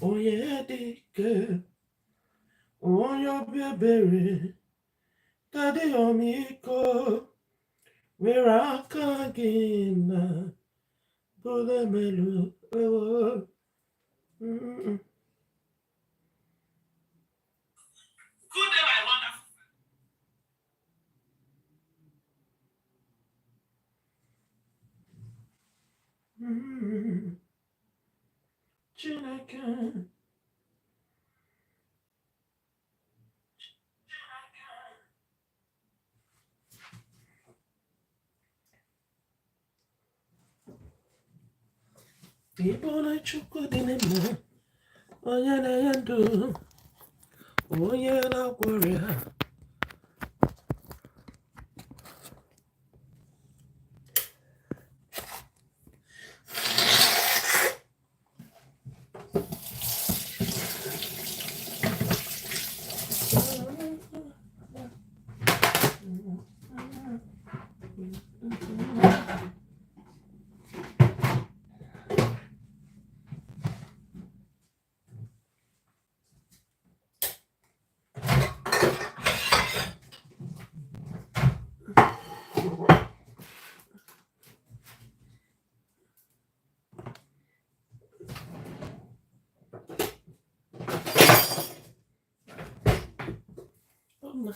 Oh yeah, dike. Oh your baby. Daddy omiko. Where I can get Bole melu. Oh. Good day, my wonderful. Chineke. People like Chukwu dị n'ime. Onye na-enye ndụ. Onye na-agwọrọ ya.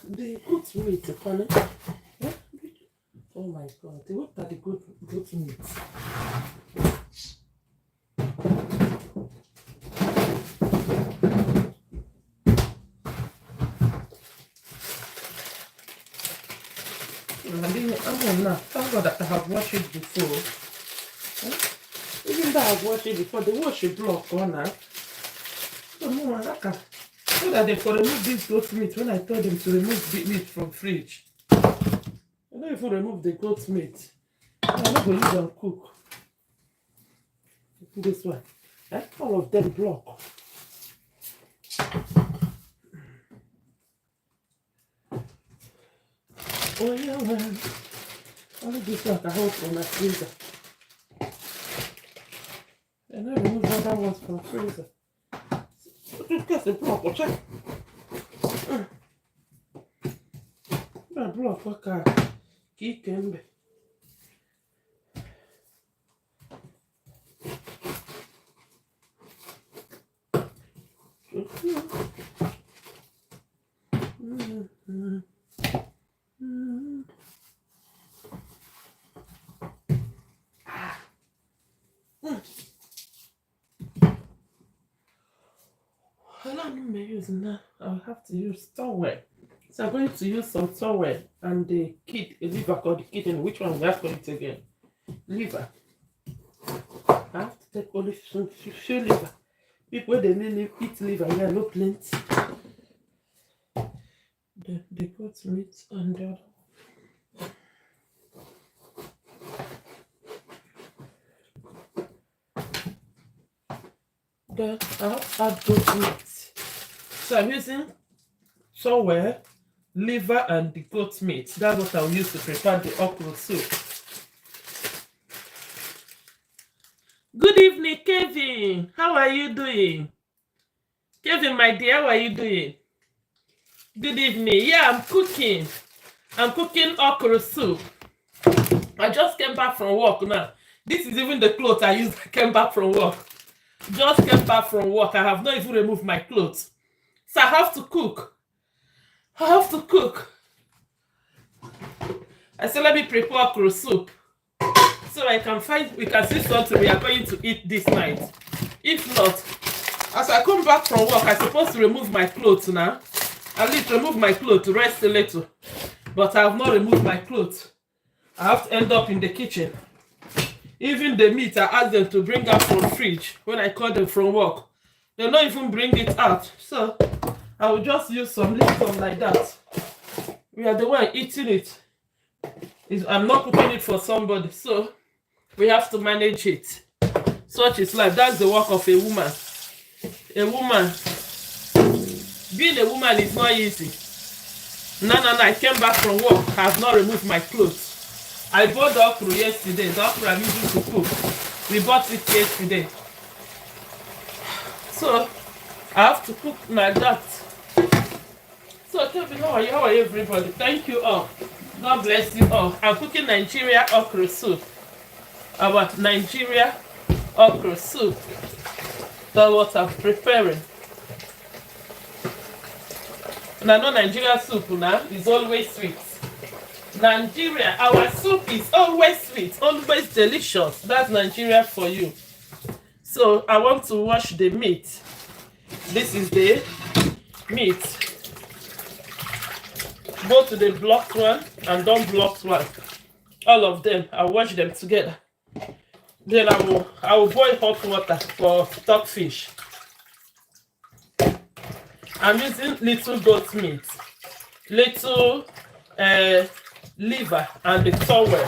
The goat meat, funny. Oh my god, what are the goat meat? Thank God that I have watched it before. Even though I have watched it before, they wash a block on now. So that they could remove this goat meat when I told them to remove the meat from fridge. I don't even remove the goat meat. I'm not going to use and cook. This one. All of them block. Oh yeah, man. Only this one I hold from my freezer. And I remove other ones from freezer. Just get the block, watch it. That block, what can keep him? I'll have to use towel. So I'm going to use some towel and the liver or the kidney. Which one we have to eat again? Liver. I have to take only few liver. People they really eat liver, yeah, no plenty. The goat meat and the other. Then I have to add goat meat. So I'm using towel, liver, and the goat meat. That's what I'll use to prepare the okra soup. Good evening, Kevin. How are you doing? Kevin, my dear, how are you doing? Good evening. Yeah, I'm cooking. I'm cooking okra soup. I just came back from work now. This is even the clothes I used. I came back from work. Just came back from work. I have not even removed my clothes. So I have to cook. I said, let me prepare okra soup. So we can see something we are going to eat this night. If not, as I come back from work, I'm supposed to remove my clothes now. At least remove my clothes to rest a little. But I have not removed my clothes. I have to end up in the kitchen. Even the meat, I asked them to bring out from the fridge when I called them from work. They don't even bring it out. So I will just use some Lipton like that. We are the one eating it. I'm not cooking it for somebody. So we have to manage it. Such is life. That's the work of a woman. A woman. Being a woman is not easy. No. I came back from work. I have not removed my clothes. I bought the okra yesterday. The okra I'm using to cook. We bought it yesterday. So I have to cook like that. So tell me, how are you everybody? Thank you all. God bless you all. I'm cooking Nigeria okra soup. Our Nigeria okra soup. That's what I'm preparing. And I know Nigeria soup now is always sweet. Nigeria, our soup is always sweet, always delicious. That's Nigeria for you. So I want to wash the meat. This is the meat. Go to the blocked one and non-blocked one. All of them, I'll wash them together. Then I will boil hot water for stockfish. I'm using little goat meat, little liver and the towel.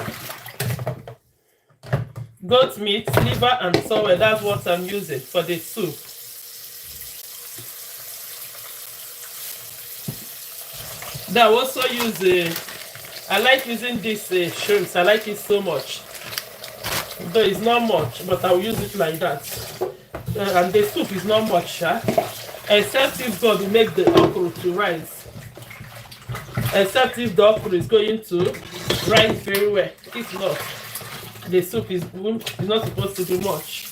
Goat meat, liver and towel, that's what I'm using for the soup. Then I also use I like using this shrimps. I like it so much. Though it's not much, but I'll use it like that. And the soup is not much, except if God will make the okra to rise. Except if the okra is going to rise very well. If not, the soup is not supposed to be much.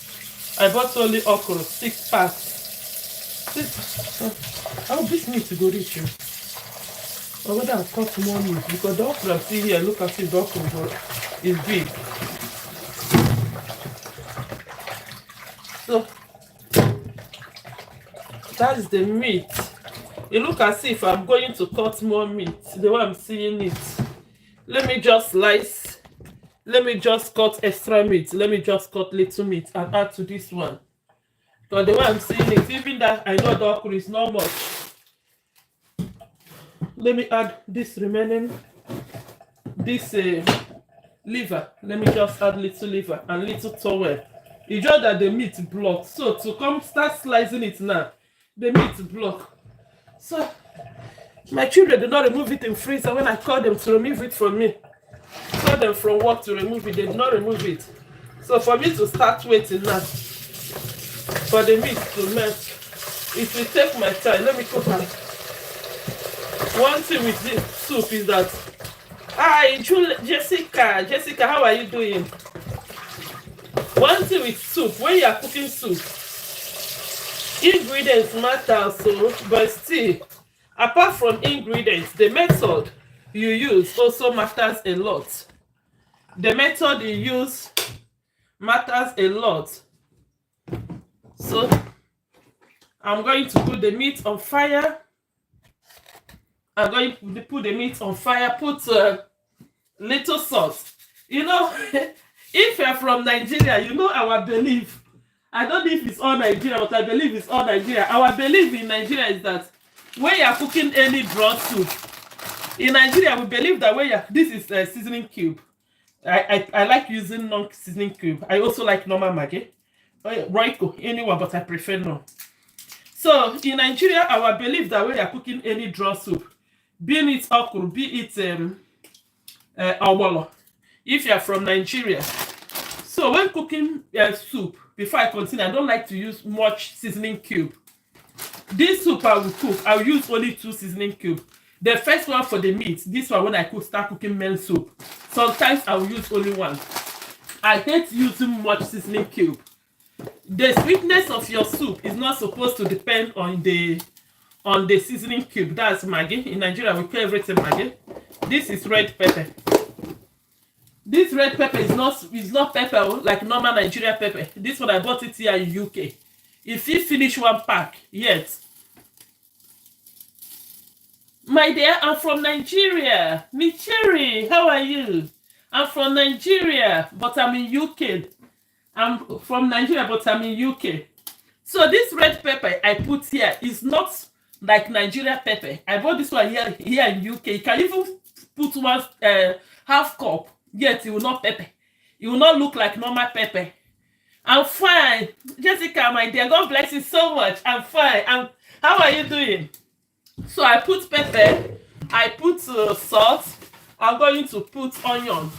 I bought only okra, 6 packs. How this meat to go reach you? Or whether I'll cut more meat, because the okra see here, look at it, the okra is big. So that's the meat. It looks as if I'm going to cut more meat, the way I'm seeing it. Let me just slice. Let me just cut extra meat. Let me just cut little meat and add to this one. But the way I'm seeing it, even that I know the okra is not much. Let me add this remaining, this liver. Let me just add little liver and little towel. It's just that the meat blocked. So to come start slicing it now, the meat blocked. So my children did not remove it in freezer when I called them to remove it from me. Called them from work to remove it. They did not remove it. So for me to start waiting now for the meat to melt, it will take my time. Let me cook it. One thing with this soup is that, hi, Jessica, how are you doing? One thing with soup, when you are cooking soup, ingredients matter also, but still, apart from ingredients, the method you use also matters a lot. The method you use matters a lot. So, I'm going to put the meat on fire. I'm going to put the meat on fire, put little salt. You know, if you're from Nigeria, you know our belief. I don't know if it's all Nigeria, but I believe it's all Nigeria. Our belief in Nigeria is that when you're cooking any broth soup, in Nigeria, we believe that when this is a seasoning cube. I like using non-seasoning cube. I also like normal Maggi. Royco, anyone, but I prefer no. So, in Nigeria, our belief that when you're cooking any draw soup, be it okra, be it awolo, if you're from Nigeria. So when cooking soup, before I continue, I don't like to use much seasoning cube. This soup I will cook, I'll use only 2 seasoning cubes. The first one for the meat, this one when I start cooking men soup. Sometimes I will use only 1. I hate using much seasoning cube. The sweetness of your soup is not supposed to depend on the seasoning cube. That's Maggi. In Nigeria, we call everything Maggi. This is red pepper. This red pepper is not pepper like normal Nigeria pepper. This one I bought it here in UK. If you finish 1 pack, yet. My dear, I'm from Nigeria. Micheri, how are you? I'm from Nigeria, but I'm in UK. I'm from Nigeria, but I'm in UK. So this red pepper I put here is not like Nigeria pepper. I bought this one here in UK. You can even put 1 half cup, yet it will not pepper. It will not look like normal pepper. I'm fine. Jessica, my dear, God bless you so much. I'm fine. How are you doing? So I put pepper. I put salt. I'm going to put onion.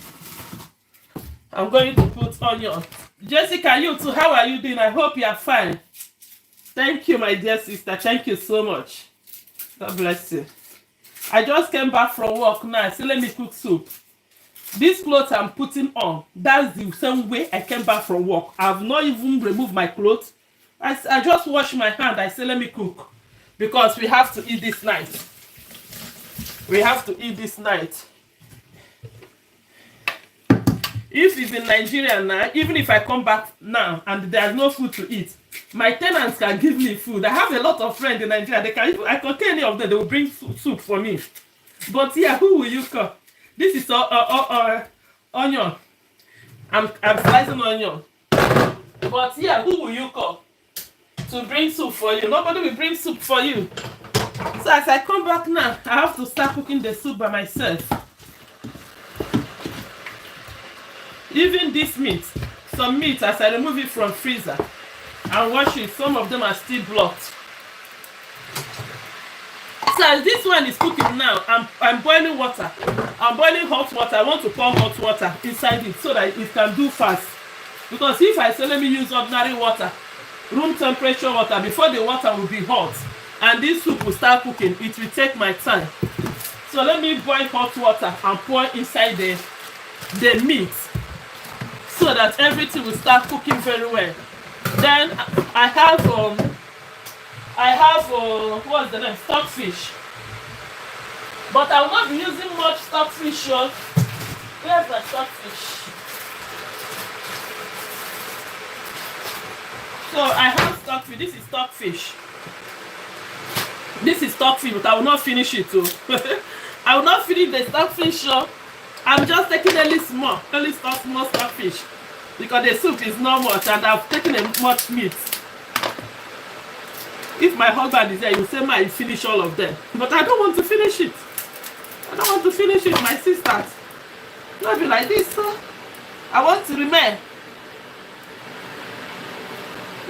I'm going to put onion. Jessica, you too, how are you doing? I hope you are fine. Thank you, my dear sister. Thank you so much. God bless you. I just came back from work now. So let me cook soup. This clothes I'm putting on, that's the same way I came back from work. I've not even removed my clothes. I just wash my hand. I say, let me cook. Because we have to eat this night. We have to eat this night. If it's in Nigeria now, even if I come back now and there's no food to eat, my tenants can give me food. I have a lot of friends in Nigeria. I can tell any of them, they will bring soup for me. But yeah, who will you call? This is onion. I'm slicing onion. But yeah, who will you call to bring soup for you? Nobody will bring soup for you. So as I come back now, I have to start cooking the soup by myself. Even this meat, some meat, as I remove it from freezer and wash it, some of them are still blocked. So as this one is cooking now, I'm boiling water. I'm boiling hot water. I want to pour hot water inside it so that it can do fast. Because if I say let me use ordinary water, room temperature water, before the water will be hot and this soup will start cooking, it will take my time. So let me boil hot water and pour inside the meat so that everything will start cooking very well. Then I have what's the name? Stockfish. But I will not be using much stockfish. Where's my stockfish? So I have stockfish. This is stockfish. This is stockfish, but I will not finish it too. I will not finish the stockfish. I'm just taking only small stockfish because the soup is not much and I've taken much meat. If my husband is there, you say, "Ma, you finish all of them." But I don't want to finish it. I don't want to finish it, my sisters. Not be like this. I want to remain.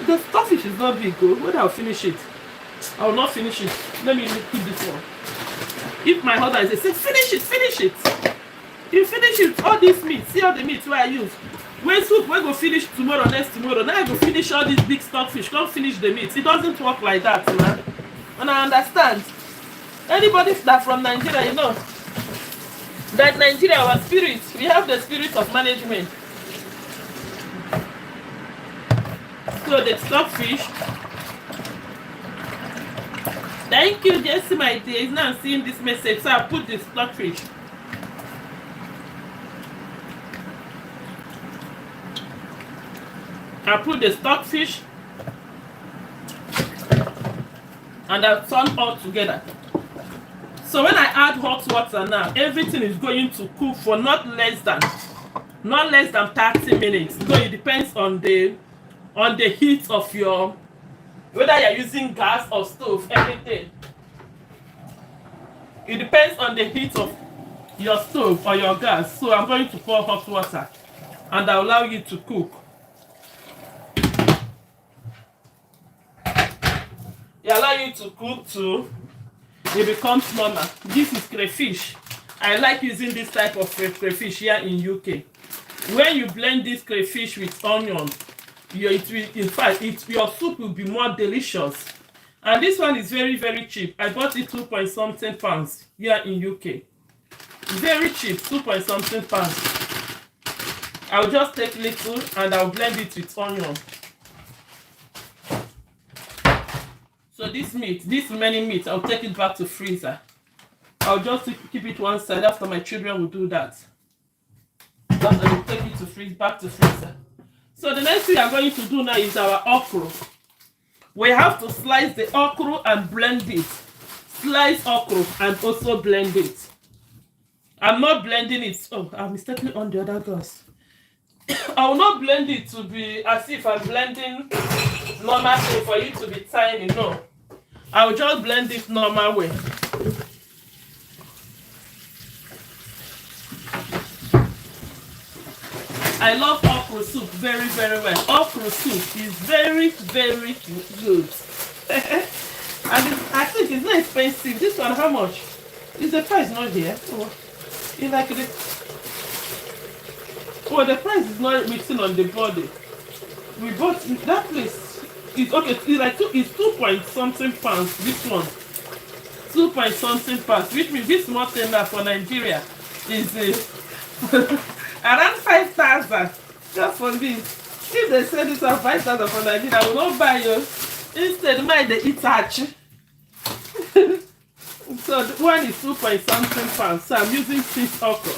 The stockfish is not big, good. When I'll finish it, I will not finish it. Let me keep this one. If my husband is there, say, "Finish it, finish it." You finish it. All this meat. See all the meat where I use. When soup, we go finish tomorrow, next tomorrow. Now I go finish all these big stockfish. Don't finish the meat. It doesn't work like that, man. And I understand. Anybody that from Nigeria, you know, that Nigeria, our spirit, we have the spirit of management. So the stockfish. Thank you, Jesse, my dear. He's now seeing this message. So I put the stockfish. I put the stockfish and I turn all together. So when I add hot water now, everything is going to cook for not less than 30 minutes. So it depends on the heat of your, whether you're using gas or stove, everything. It depends on the heat of your stove or your gas. So I'm going to pour hot water and I'll allow you to cook. It allows you to cook too. It becomes normal. This is crayfish. I like using this type of crayfish here in UK. When you blend this crayfish with onion, your soup will be more delicious. And this one is very, very cheap. I bought it 2.something pounds here in UK. Very cheap, 2.something pounds. I'll just take little and I'll blend it with onion. So this remaining meat, I'll take it back to freezer. I'll just keep it one side. After my children will do that. Then I will take it back to freezer. So the next thing I'm going to do now is our okra. We have to slice the okra and blend it. Slice okra and also blend it. I'm not blending it. Oh, I'm mistakenly on the other gas. I will not blend it to be as if I'm blending normal thing for you to be tiny. No, I will just blend it normal way. I love okra soup very, very well. Okra soup is very, very good. And I think it's not expensive. This one, how much? Is the price not here? Oh, it's like the price is not written on the body. We bought that place. It's okay. It's like it's 2 point something pounds. This one, 2 point something pounds, which means this small thing now for Nigeria is around 5,000. Just for this. If they sell this at 5,000 for Nigeria, I will not buy you. Instead, mind they eat achi. So the one is 2 point something pounds. So I'm using 6 okra.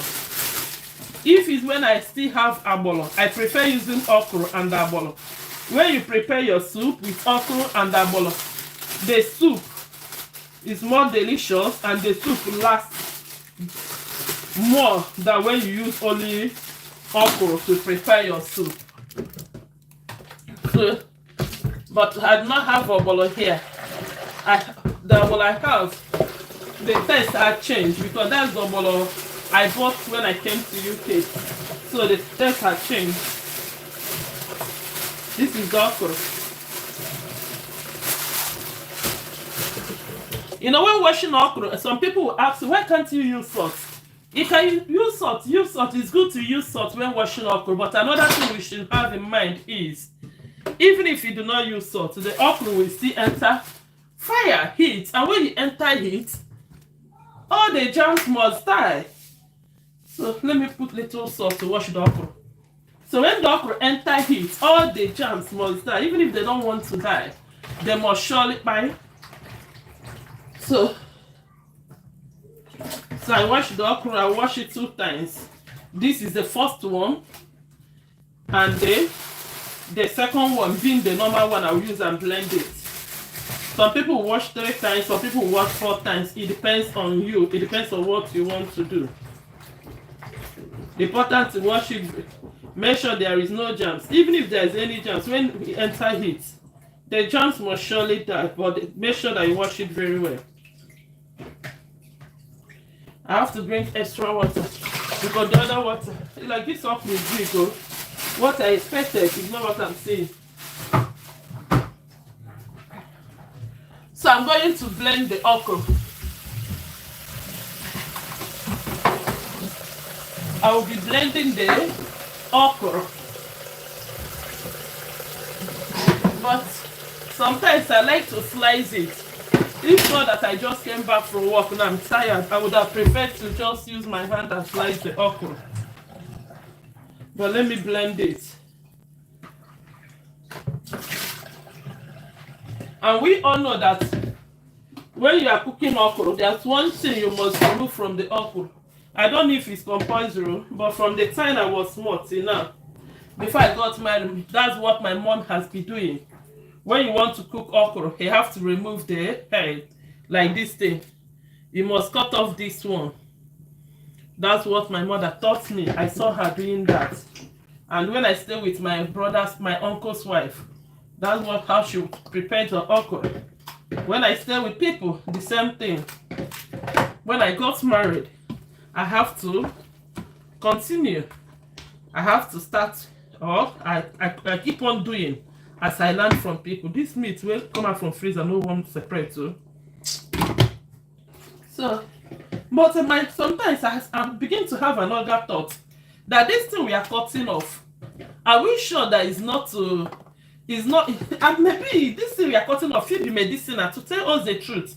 If it's when I still have abolo, I prefer using okra and abolo. When you prepare your soup with okra and abolo, the soup is more delicious and the soup lasts more than when you use only okra to prepare your soup. So, but I do not have abolo here. The abolo I have, the taste had changed because that's the abolo I bought when I came to UK. So the taste had changed. This is the okra. You know, when washing okra, some people will ask, why can't you use salt? You can use salt. Use salt. It's good to use salt when washing okra. But another thing we should have in mind is, even if you do not use salt, the okra will still enter fire, heat. And when you enter heat, all the germs must die. So let me put little salt to wash the okra. So when the okra enter heat, all the germs must die. Even if they don't want to die, they must surely die. So I wash the okra, I wash it 2 times. This is the first one. And the second one, being the normal one, I'll use and blend it. Some people wash 3 times, some people wash 4 times. It depends on you. It depends on what you want to do. The important to wash it, make sure there is no germs. Even if there is any germs, when we enter heat, the germs must surely die, but make sure that you wash it very well. I have to drink extra water because the other water, like this okra is big, oh. What I expected is not what I'm seeing. So I'm going to blend the okra. I will be blending the okra. But sometimes I like to slice it. If not that I just came back from work and I'm tired, I would have preferred to just use my hand and slice the okra. But let me blend it. And we all know that when you are cooking okra, there's one thing you must remove from the okra. I don't know if it's compulsory, but from the time I was small till now, before I got married, that's what my mom has been doing. When you want to cook okra, you have to remove the head, like this thing. You must cut off this one. That's what my mother taught me. I saw her doing that. And when I stay with my uncle's wife, that's how she prepared the okra. When I stay with people, the same thing. When I got married, I have to continue. I have to start, or I keep on doing as I learn from people. This meat will come out from freezer, no one separate too. So, but sometimes I begin to have another thought that this thing we are cutting off, are we sure that it's not and maybe this thing we are cutting off should be medicinal to tell us the truth.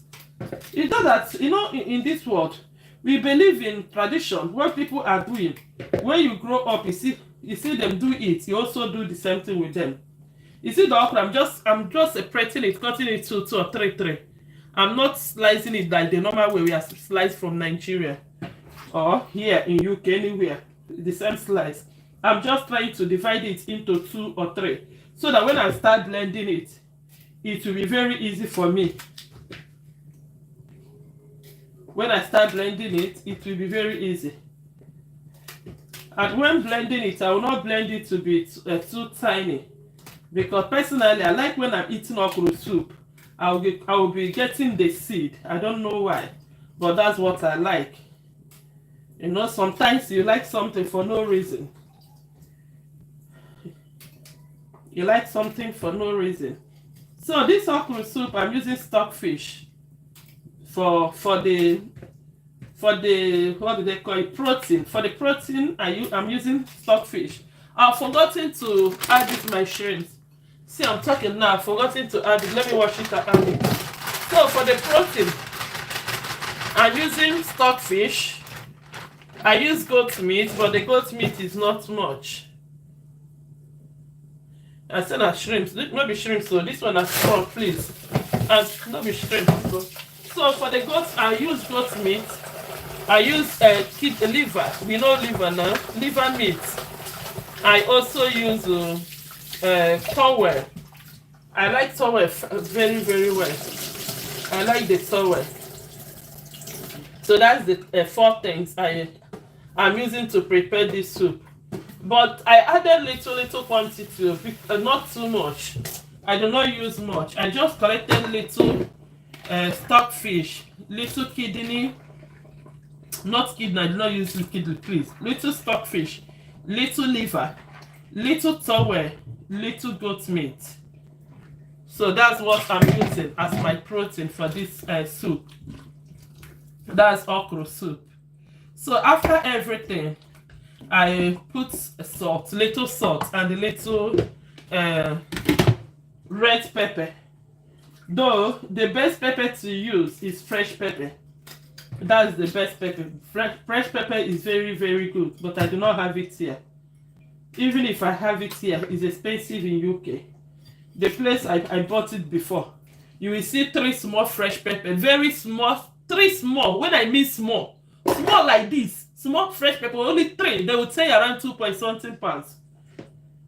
It's not that, you know, in this world, we believe in tradition. What people are doing, when you grow up, you see them do it, you also do the same thing with them. You see the okra, I'm just separating it, cutting it to 2 or 3. I'm not slicing it like the normal way we are sliced from Nigeria or here in UK, anywhere, the same slice. I'm just trying to divide it into 2 or 3 so that when I start blending it, it will be very easy for me. When I start blending it, it will be very easy. And when blending it, I will not blend it to be too tiny. Because personally, I like when I'm eating okra soup, I will be getting the seed. I don't know why, but that's what I like. You know, sometimes you like something for no reason. You like something for no reason. So this okra soup, I'm using stockfish for the what do they call it, protein. For the protein, I'm using stockfish. I've forgotten to add this my shrimps. See, I'm talking now. I've forgotten to add it. Let me wash it and add it. So for the protein, I'm using stockfish. I use goat meat, but the goat meat is not much. I said that shrimp. Not be shrimp, so this one is small, please. And not be shrimp. So for the goat, I use goat meat. I use liver. We know liver now. Liver meat. I also use towel. I like towel very, very well. I like the towel. So that's the 4 things I'm using to prepare this soup. But I added little quantity, not too much. I do not use much. I just collected little stockfish, little kidney, not kidney, I do not use kidney, please. Little stockfish, little liver, little towel, little goat meat. So that's what I'm using as my protein for this soup. That's okra soup. So after everything, I put salt, little salt, and a little red pepper. Though the best pepper to use is fresh pepper. That's the best pepper. Fresh pepper is very, very good, but I do not have it here. Even if I have it here, it's expensive in UK. The place I bought it before, you will see 3 small fresh pepper, very small, 3 small. When I mean small like this, small fresh pepper, only 3. They would say around 2 point something pounds.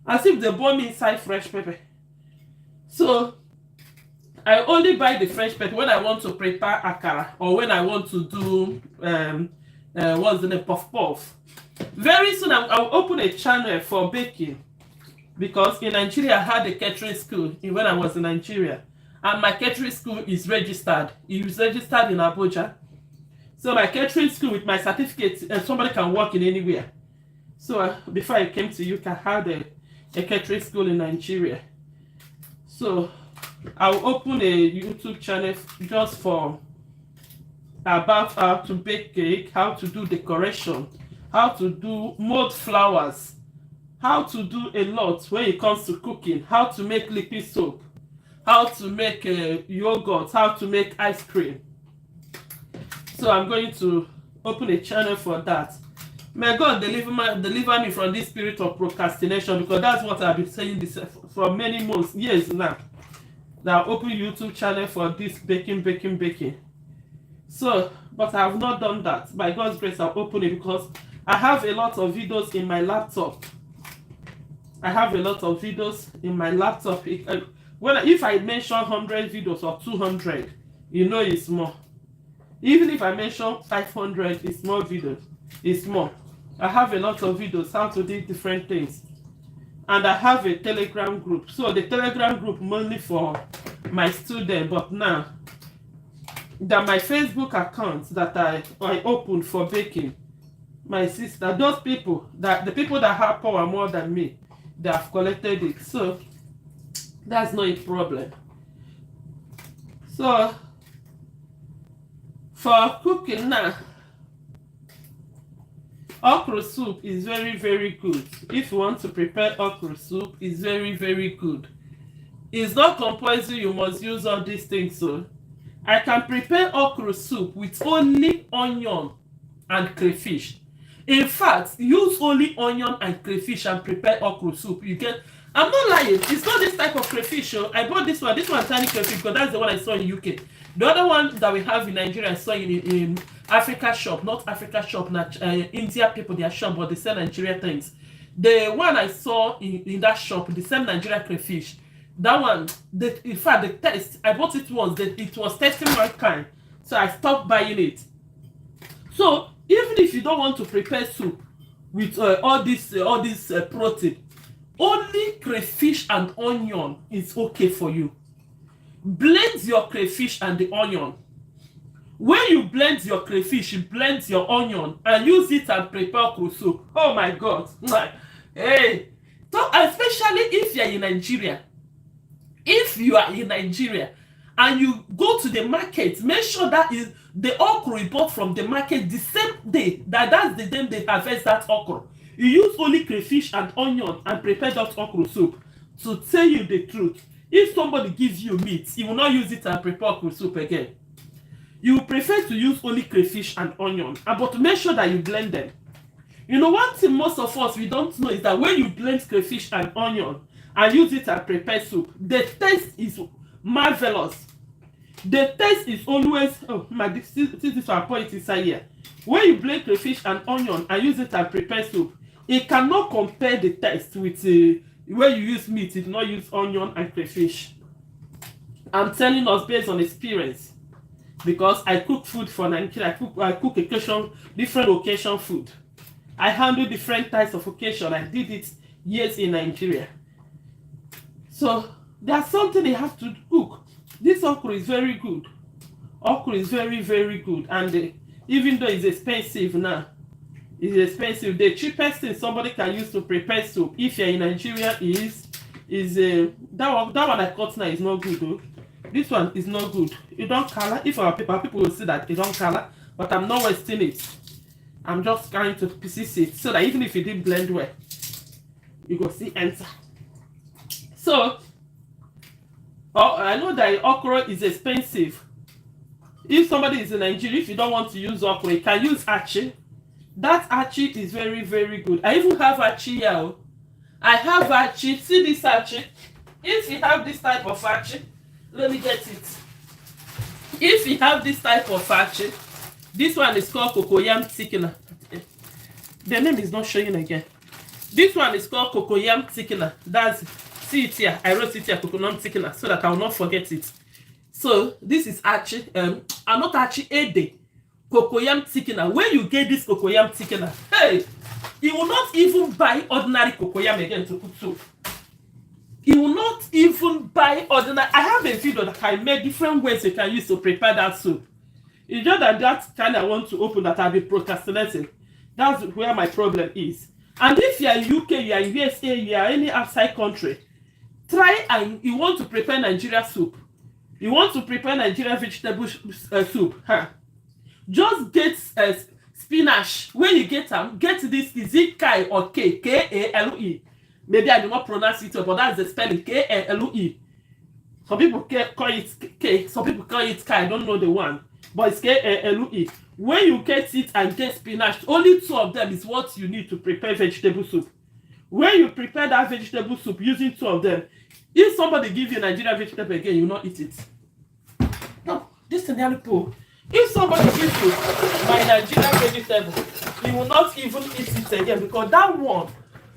As if they bought me inside fresh pepper. So I only buy the fresh pepper when I want to prepare akara or when I want to do what's the name, puff puff. Very soon I'll open a channel for baking, because in Nigeria I had a catering school when I was in Nigeria, and my catering school is registered. It is registered in Abuja. So my catering school with my certificate, somebody can work in anywhere. So before I came to UK, I had a catering school in Nigeria. So I'll open a YouTube channel just for about how to bake cake, how to do decoration, how to do mold flowers, how to do a lot when it comes to cooking, how to make liquid soap, how to make yogurt, how to make ice cream. So I'm going to open a channel for that. May God deliver me from this spirit of procrastination, because that's what I've been saying this for many months, years now. Now open YouTube channel for this baking. So, but I have not done that. By God's grace, I'll open it because I have a lot of videos in my laptop. If I mention 100 videos or 200, you know it's more. Even if I mention 500, it's more videos. It's more. I have a lot of videos how to do different things. And I have a Telegram group. So the Telegram group mainly for my students, but now that my Facebook account that I opened for baking, my sister, those people, the people that have power more than me, they have collected it. So that's not a problem. So for cooking now, okra soup is very, very good. If you want to prepare okra soup, it's very, very good. It's not compulsory you must use all these things. So I can prepare okra soup with only onion and crayfish. In fact, use only onion and crayfish and prepare okra soup. You get, I'm not lying, it's not this type of crayfish. I bought this one tiny crayfish, because that's the one I saw in UK. The other one that we have in Nigeria, I saw in Africa shop, not Africa shop, not India people, their shop, but they sell Nigeria things. The one I saw in that shop, the same Nigeria crayfish, that one, in fact, the test, I bought it once, it was testing one kind, so I stopped buying it. So even if you don't want to prepare soup with all this protein, only crayfish and onion is okay for you. Blend your crayfish and the onion. When you blend your crayfish, you blend your onion and use it and prepare okra soup. Oh my God. Hey. So especially if you're in Nigeria. If you are in Nigeria and you go to the market, make sure that is the okra you bought from the market the same day. That's the day they harvest that okra. You use only crayfish and onion and prepare that okra soup. to tell you the truth, if somebody gives you meat, you will not use it and prepare okra soup again. You prefer to use only crayfish and onion, but make sure that you blend them. You know, one thing most of us we don't know is that when you blend crayfish and onion and use it and prepare soup, the taste is marvelous. The taste is always, oh my, this one point inside here. When you blend crayfish and onion and use it and prepare soup, it cannot compare the taste with when you use meat, it not use onion and crayfish. I'm telling us based on experience, because I cook food for Nigeria. I cook different occasion food. I handle different types of occasion. I did it years in Nigeria. So there's something you have to cook. This okra is very good. Okra is very, very good. And even though it's expensive now, it's expensive. The cheapest thing somebody can use to prepare soup, if you're in Nigeria, is that one I cut now is not good though. This one is not good. It don't color. If our people will see that it don't color, but I'm not wasting it. I'm just trying to pieces it so that even if it didn't blend well, you go see enter. So, I know that okra is expensive. If somebody is in Nigeria, if you don't want to use okra, you can use achi. That achi is very, very good. I even have achi here. I have achi. See this achi? If you have this type of achi, let me get it. If you have this type of achi, this one is called cocoyam thickener. The name is not showing again. This one is called cocoyam thickener. That's, see it here. I wrote it here, cocoyam thickener, so that I will not forget it. So this is achi. I'm not achi ede. Cocoyam thickener. When you get this cocoyam thickener, hey, you will not even buy ordinary cocoyam again to cook soup. You will not even buy ordinary. I have a video that I made different ways you can use to prepare that soup. It's just that kind I want to open that I've been procrastinating. That's where my problem is. And if you are in UK, you are in USA, you are any outside country, try and you want to prepare Nigeria soup. You want to prepare Nigeria vegetable soup. Huh? Just get spinach. When you get them, get this. Is it Kai or K? K-A-L-E. Maybe I do not pronounce it, but that's the spelling. K-A-L-E. Some people call it K. Some people call it Kai. I don't know the one. But it's K-A-L-E. When you get it and get spinach, only 2 of them is what you need to prepare vegetable soup. When you prepare that vegetable soup using 2 of them, if somebody gives you Nigerian vegetable again, you will not eat it. No, this is nearly poor. If somebody gives you my Nigerian vegetable, you will not even eat it again, because that one,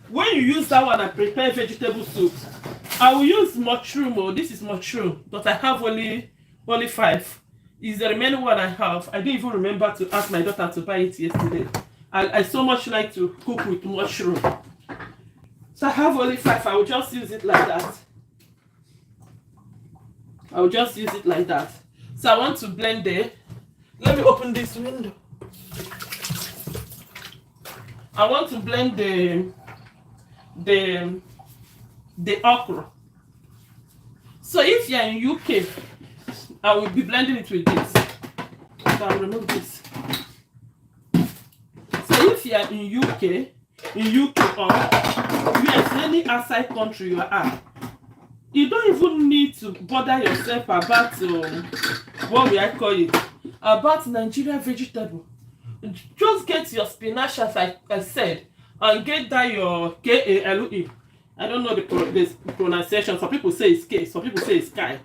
when you use that one and prepare vegetable soup, I will use mushroom. Oh, this is mushroom, but I have only 5. Is the remaining one I have. I didn't even remember to ask my daughter to buy it yesterday. I so much like to cook with mushroom. So I have only 5. I will just use it like that. I will just use it like that. So I want to blend it. Let me open this window. I want to blend the okra. So if you're in UK, I will be blending it with this. So I'll remove this. So if you are in UK or US, any outside country you are, you don't even need to bother yourself about what will I call it, about Nigerian vegetable. Just get your spinach, as I said, and get that your K-A-L-E. I don't know the pronunciation. Some people say it's K, some people say it's Kai.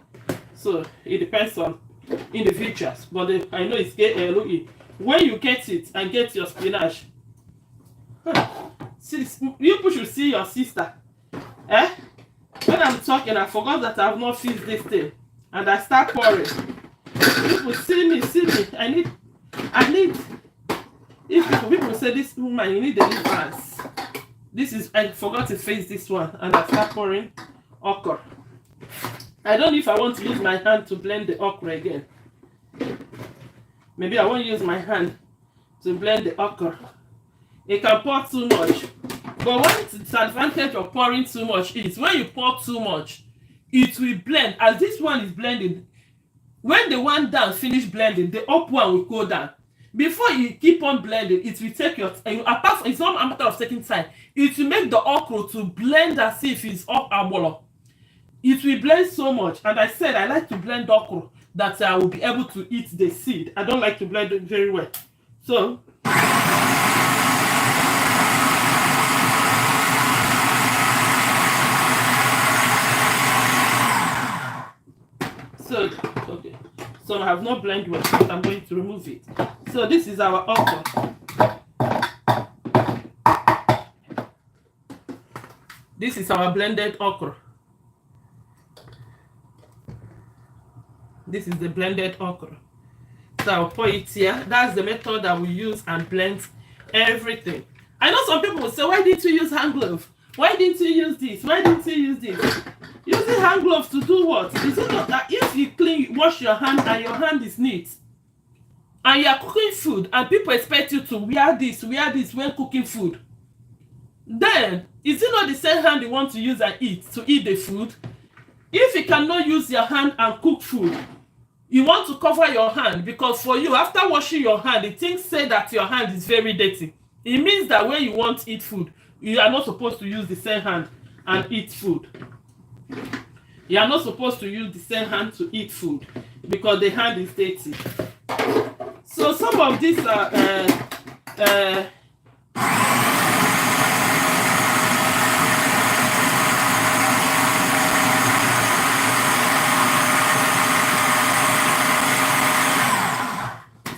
So it depends on individuals, but I know it's K-L-E. When you get it and get your spinach, see, you should see your sister. When I'm talking, I forgot that I have not fixed this thing, and I start pouring. People see me. I need. If people say this woman, you need the difference. This is, I forgot to face this one, and I start pouring okra. I don't know if I want to use my hand to blend the okra again. Maybe I won't use my hand to blend the okra. It can pour too much. But one disadvantage of pouring too much is when you pour too much, it will blend. As this one is blending, when the one down finish blending, the up one will go down. Before you keep on blending, it will take your time. Apart from, it's not a matter of taking time. It will make the okra to blend as if it's up a bolo. it will blend so much. And I said I like to blend okra that I will be able to eat the seed. I don't like to blend it very well. So okay. So I have not blended well, but I'm going to remove it. So this is our okra. This is our blended okra. This is the blended okra. So I'll pour it here. That's the method that we use and blend everything. I know some people will say, why didn't you use hand glove? Why didn't you use this? Why didn't you use this? Using hand gloves to do what? Is it not that if you clean, wash your hand and your hand is neat, and you are cooking food and people expect you to wear this when cooking food, then is it not the same hand you want to use and eat to eat the food? If you cannot use your hand and cook food, you want to cover your hand, because for you, after washing your hand, the things say that your hand is very dirty. It means that when you want to eat food, you are not supposed to use the same hand and eat food. You are not supposed to use the same hand to eat food because the hand is dirty. So some of these are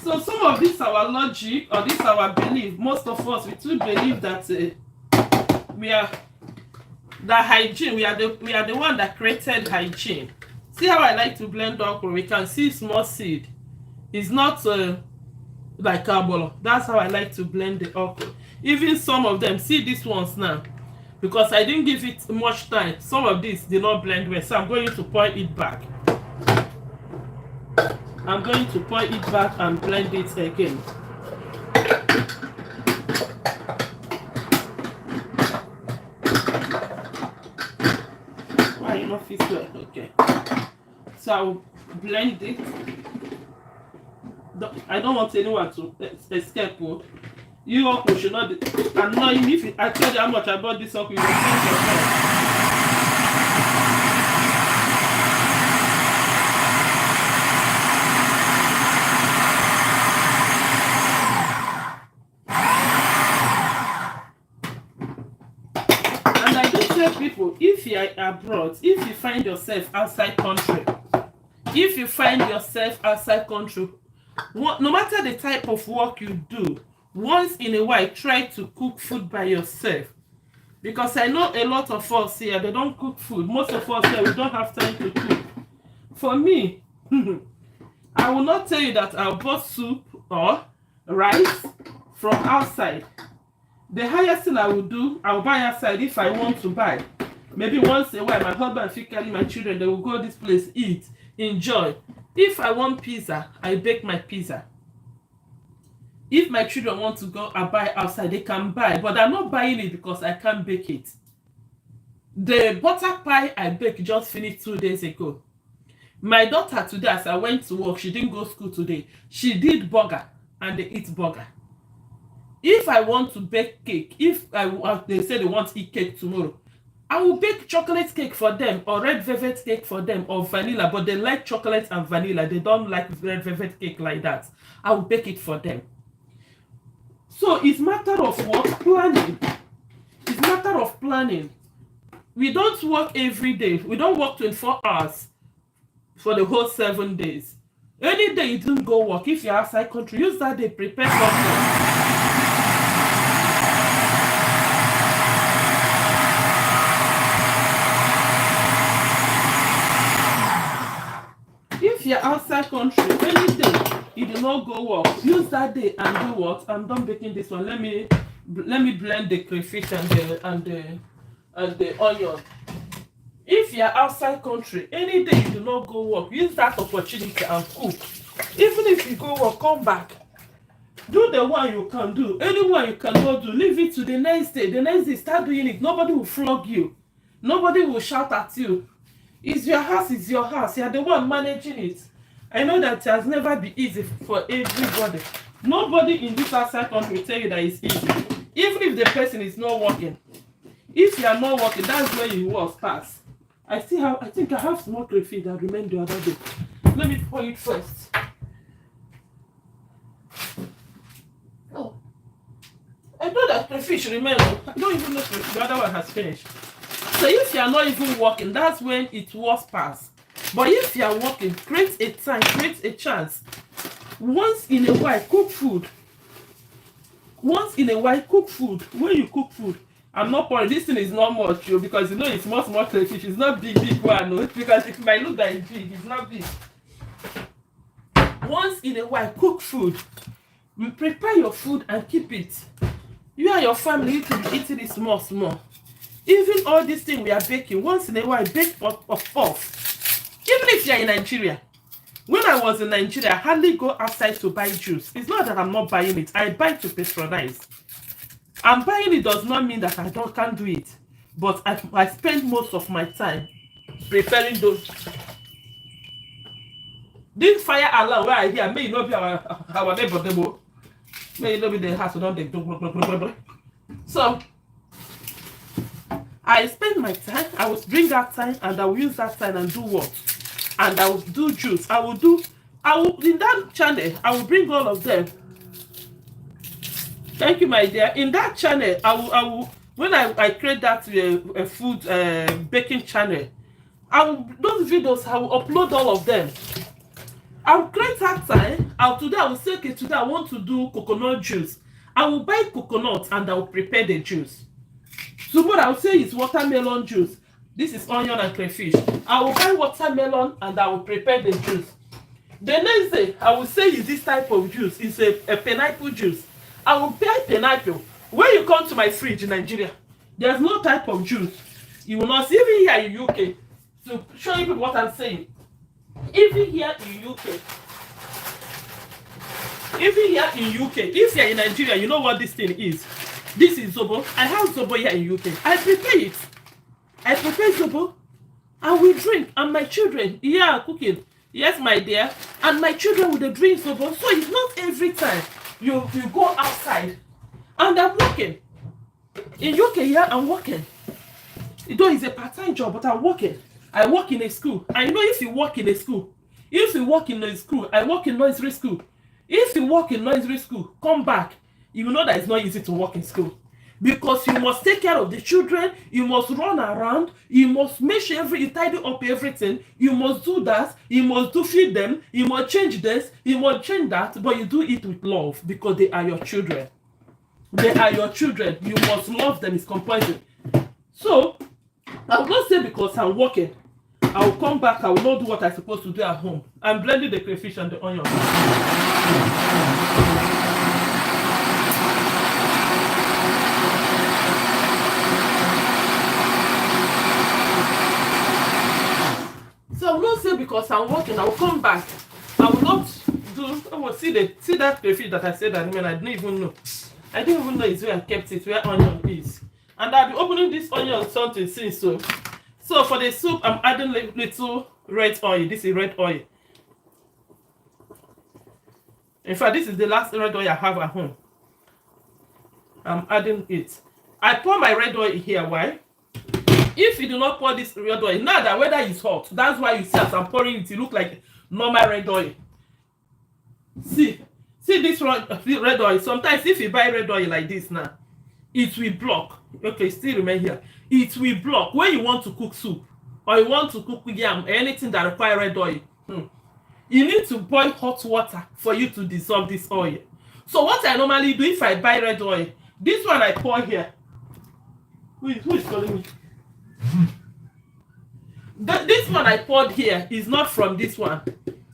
so some of this our logic, or this our belief. Most of us, we too believe that we are the hygiene. We are the one that created hygiene. See how I like to blend okra? We can see small seed. It's not like carbolo. That's how I like to blend the okra. Even some of them, see these ones now, because I didn't give it much time. Some of these did not blend well, so I'm going to pour it back. I'm going to pour it back and blend it again. Why you not fit well? Okay. So I'll blend it. I don't want anyone to escape. You okra should not annoy me. If I tell you how much I bought this okra, you will think yourself. People, if you are abroad, if you find yourself outside country, no matter the type of work you do, once in a while try to cook food by yourself, because I know a lot of us here, they don't cook food. Most of us here, we don't have time to cook. For me, I will not tell you that I'll buy soup or rice from outside. The highest thing I will do, I will buy outside if I want to buy. Maybe once a while, my husband will carry my children, they will go this place, eat, enjoy. If I want pizza, I bake my pizza. If my children want to go and buy outside, they can buy, but I'm not buying it because I can't bake it. The butter pie I baked just finished 2 days ago. My daughter today, as I went to work, she didn't go to school today. She did burger, and they eat burger. If I want to bake cake, they say they want to eat cake tomorrow, I will bake chocolate cake for them, or red velvet cake for them, or vanilla, but they like chocolate and vanilla. They don't like red velvet cake like that. I will bake it for them. So it's matter of what? Planning. It's matter of planning. We don't work every day. We don't work 24 hours for the whole 7 days. Any day you didn't go work, if you're outside country, use that day, prepare something. If you're outside country, any day you do not go work, use that day and do what? I'm done baking this one. Let me blend the crayfish and the onion. If you're outside country, any day you do not go work, use that opportunity and cook. Even if you go work, come back. Do the one you can do. Any one you cannot do, leave it to the next day. The next day, start doing it. Nobody will flog you. Nobody will shout at you. It's your house, it's your house. You're the one managing it. I know that it has never been easy for everybody. Nobody in this outside country will tell you that it's easy. Even if the person is not working. If you are not working, that's where you work pass. I think I have small crayfish that remained the other day. Let me pour it first. Oh, I know that crayfish remains. I don't even know if the other one has finished. So if you are not even working, that's when it was past. But if you are working, create a time, create a chance. Once in a while, cook food. Once in a while, cook food. When you cook food, I'm not pouring. This thing is not much, because you know it's small crayfish. It's not big one, no? Because it might look like it's big. It's not big. Once in a while, cook food. Prepare your food and keep it. You and your family need to be eating it small. Even all these things we are baking, once in a while, bake off. Even if you are in Nigeria. When I was in Nigeria, I hardly go outside to buy juice. It's not that I'm not buying it. I buy to patronize. And buying it does not mean that I can't do it. But I spend most of my time preparing those. This fire alarm where I hear, may not be our neighbor. May not be the house. So, I spend my time, I will bring that time and I will use that time and do what? And I will do juice. In that channel, I will bring all of them. Thank you, my dear. In that channel, I will when I create that food baking channel, those videos, I will upload all of them. I will create that time. Today I will say, okay, today I want to do coconut juice. I will buy coconut and I will prepare the juice. Tomorrow I will say it's watermelon juice. This is onion and crayfish. I will buy watermelon and I will prepare the juice. The next day, I will say it's this type of juice. It's a pineapple juice. I will buy pineapple. When you come to my fridge in Nigeria, there's no type of juice. You will not see, even here in UK, to show you what I'm saying. Even here in UK, if you're in Nigeria, you know what this thing is. This is zobo. I have zobo here in UK. I prepare it. I prepare zobo and we drink, and my children, cooking. Yes, my dear. And my children will drink zobo. So it's not every time you go outside. And I'm working. In UK, I'm working. Though it's a part-time job, but I'm working. I work in a school. I know if you work in a school, I work in nursery school. If you work in nursery school, come back. You know that it's not easy to work in school. Because you must take care of the children, you must run around, you must make sure you tidy up everything, you must do that, you must feed them, you must change this, you must change that, but you do it with love because they are your children. They are your children. You must love them. It's compulsory. So, I will not say because I'm working, I will come back, I will not do what I'm supposed to do at home. I'm blending the crayfish and the onion. So I will not say because I'm working, I will come back. I will not do. I will see that crayfish that I said that I didn't even know. I didn't even know it's where I kept it, where onion is. And I'll be opening this onion something since so. So for the soup, I'm adding little red oil. This is red oil. In fact, this is the last red oil I have at home. I'm adding it. I pour my red oil here. Why? If you do not pour this red oil, now the weather is hot. That's why you see as I'm pouring it, it look like normal red oil. See this red oil. Sometimes if you buy red oil like this now, it will block. Okay, still remain here. It will block when you want to cook soup or you want to cook yam or anything that require red oil. You need to boil hot water for you to dissolve this oil. So what I normally do if I buy red oil, this one I pour here. Who is calling me? This one I poured here is not from this one.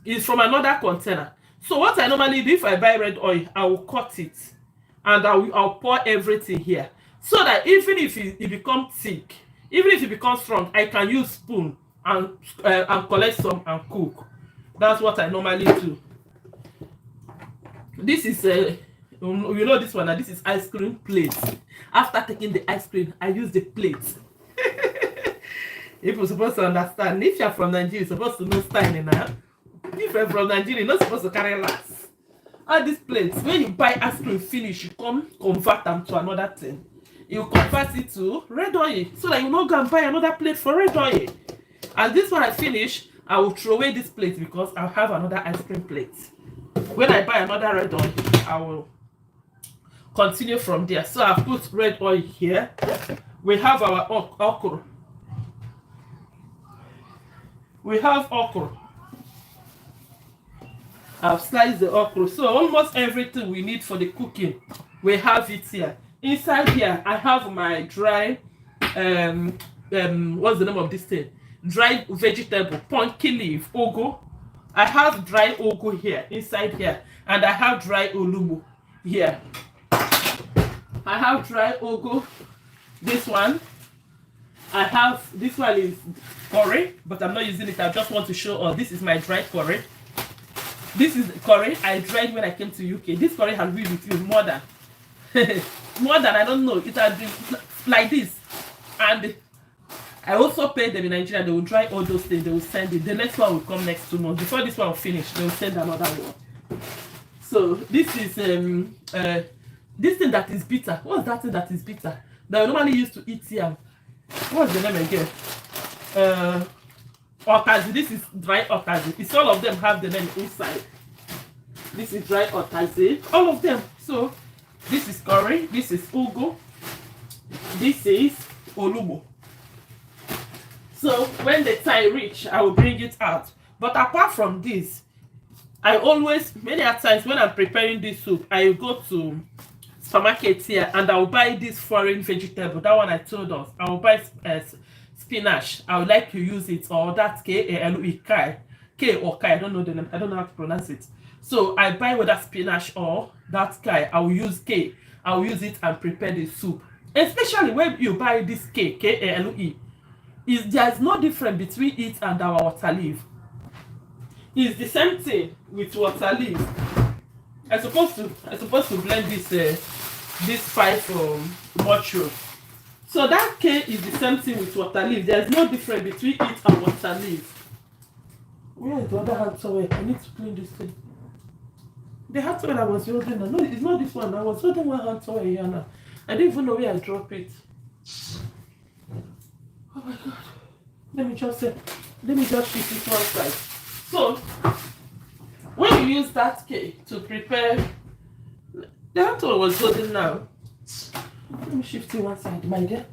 It's from another container. So what I normally do if I buy red oil, I will cut it and I'll pour everything here. So that even if it becomes thick, even if it becomes strong, I can use spoon and collect some and cook. That's what I normally do. This is you know this one. This is ice cream plate. After taking the ice cream, I use the plate. If you're supposed to understand, if you're from Nigeria, you're supposed to know styling now. If you're from Nigeria, you're not supposed to carry last. All these plates, when you buy ice cream finish, you convert them to another thing. You convert it to red oil, so that you not go and buy another plate for red oil. And this one I finish, I will throw away this plate because I'll have another ice cream plate. When I buy another red oil, I will continue from there. So I've put red oil here. We have our okra. We have okra. I've sliced the okra. So almost everything we need for the cooking, we have it here. Inside here, I have my dry, what's the name of this thing? Dry vegetable, pumpkin leaf, ugu. I have dry ugu here, inside here. And I have dry olumu here. I have dry ugu. This one. I have, this one is curry, but I'm not using it. I just want to show, oh, this is my dry curry. This is curry I dried when I came to UK. This curry has been with you more than I don't know. It has been like this. And I also paid them in Nigeria. They will dry all those things. They will send it. The next one will come next 2 months. Before this one will finish, they will send another one. So this is this thing that is bitter. What's that thing that is bitter that I normally used to eat yam? What's the name again? Okazi. This is dry okazi. It's all of them have the name inside. This is dry okazi. All of them. So this is curry. This is ugu. This is olubo. So when the time reach, I will bring it out. But apart from this, I always, many times when I'm preparing this soup, I go to supermarket here and I will buy this foreign vegetable. That one I told us. I will buy spinach. I would like to use it, or that K or kai. I don't know the name. I don't know how to pronounce it. So I buy whether spinach or that kai. I will use K. I will use it and prepare the soup. Especially when you buy this K, there's no difference between it and our water leaf. It's the same thing with water leaf. I'm supposed to blend this 5 mushroom. So that K is the same thing with water leaf. There's no difference between it and water leaf. Where is the other hand towel? I need to clean this thing. The hand towel I was holding. No, it's not this one. I was holding one hand towel here now. I didn't even know where I dropped it. Oh my god. Let me just shift it one side. So when you use that K to prepare, the hand towel was holding now. Let me shift it one side, my dear.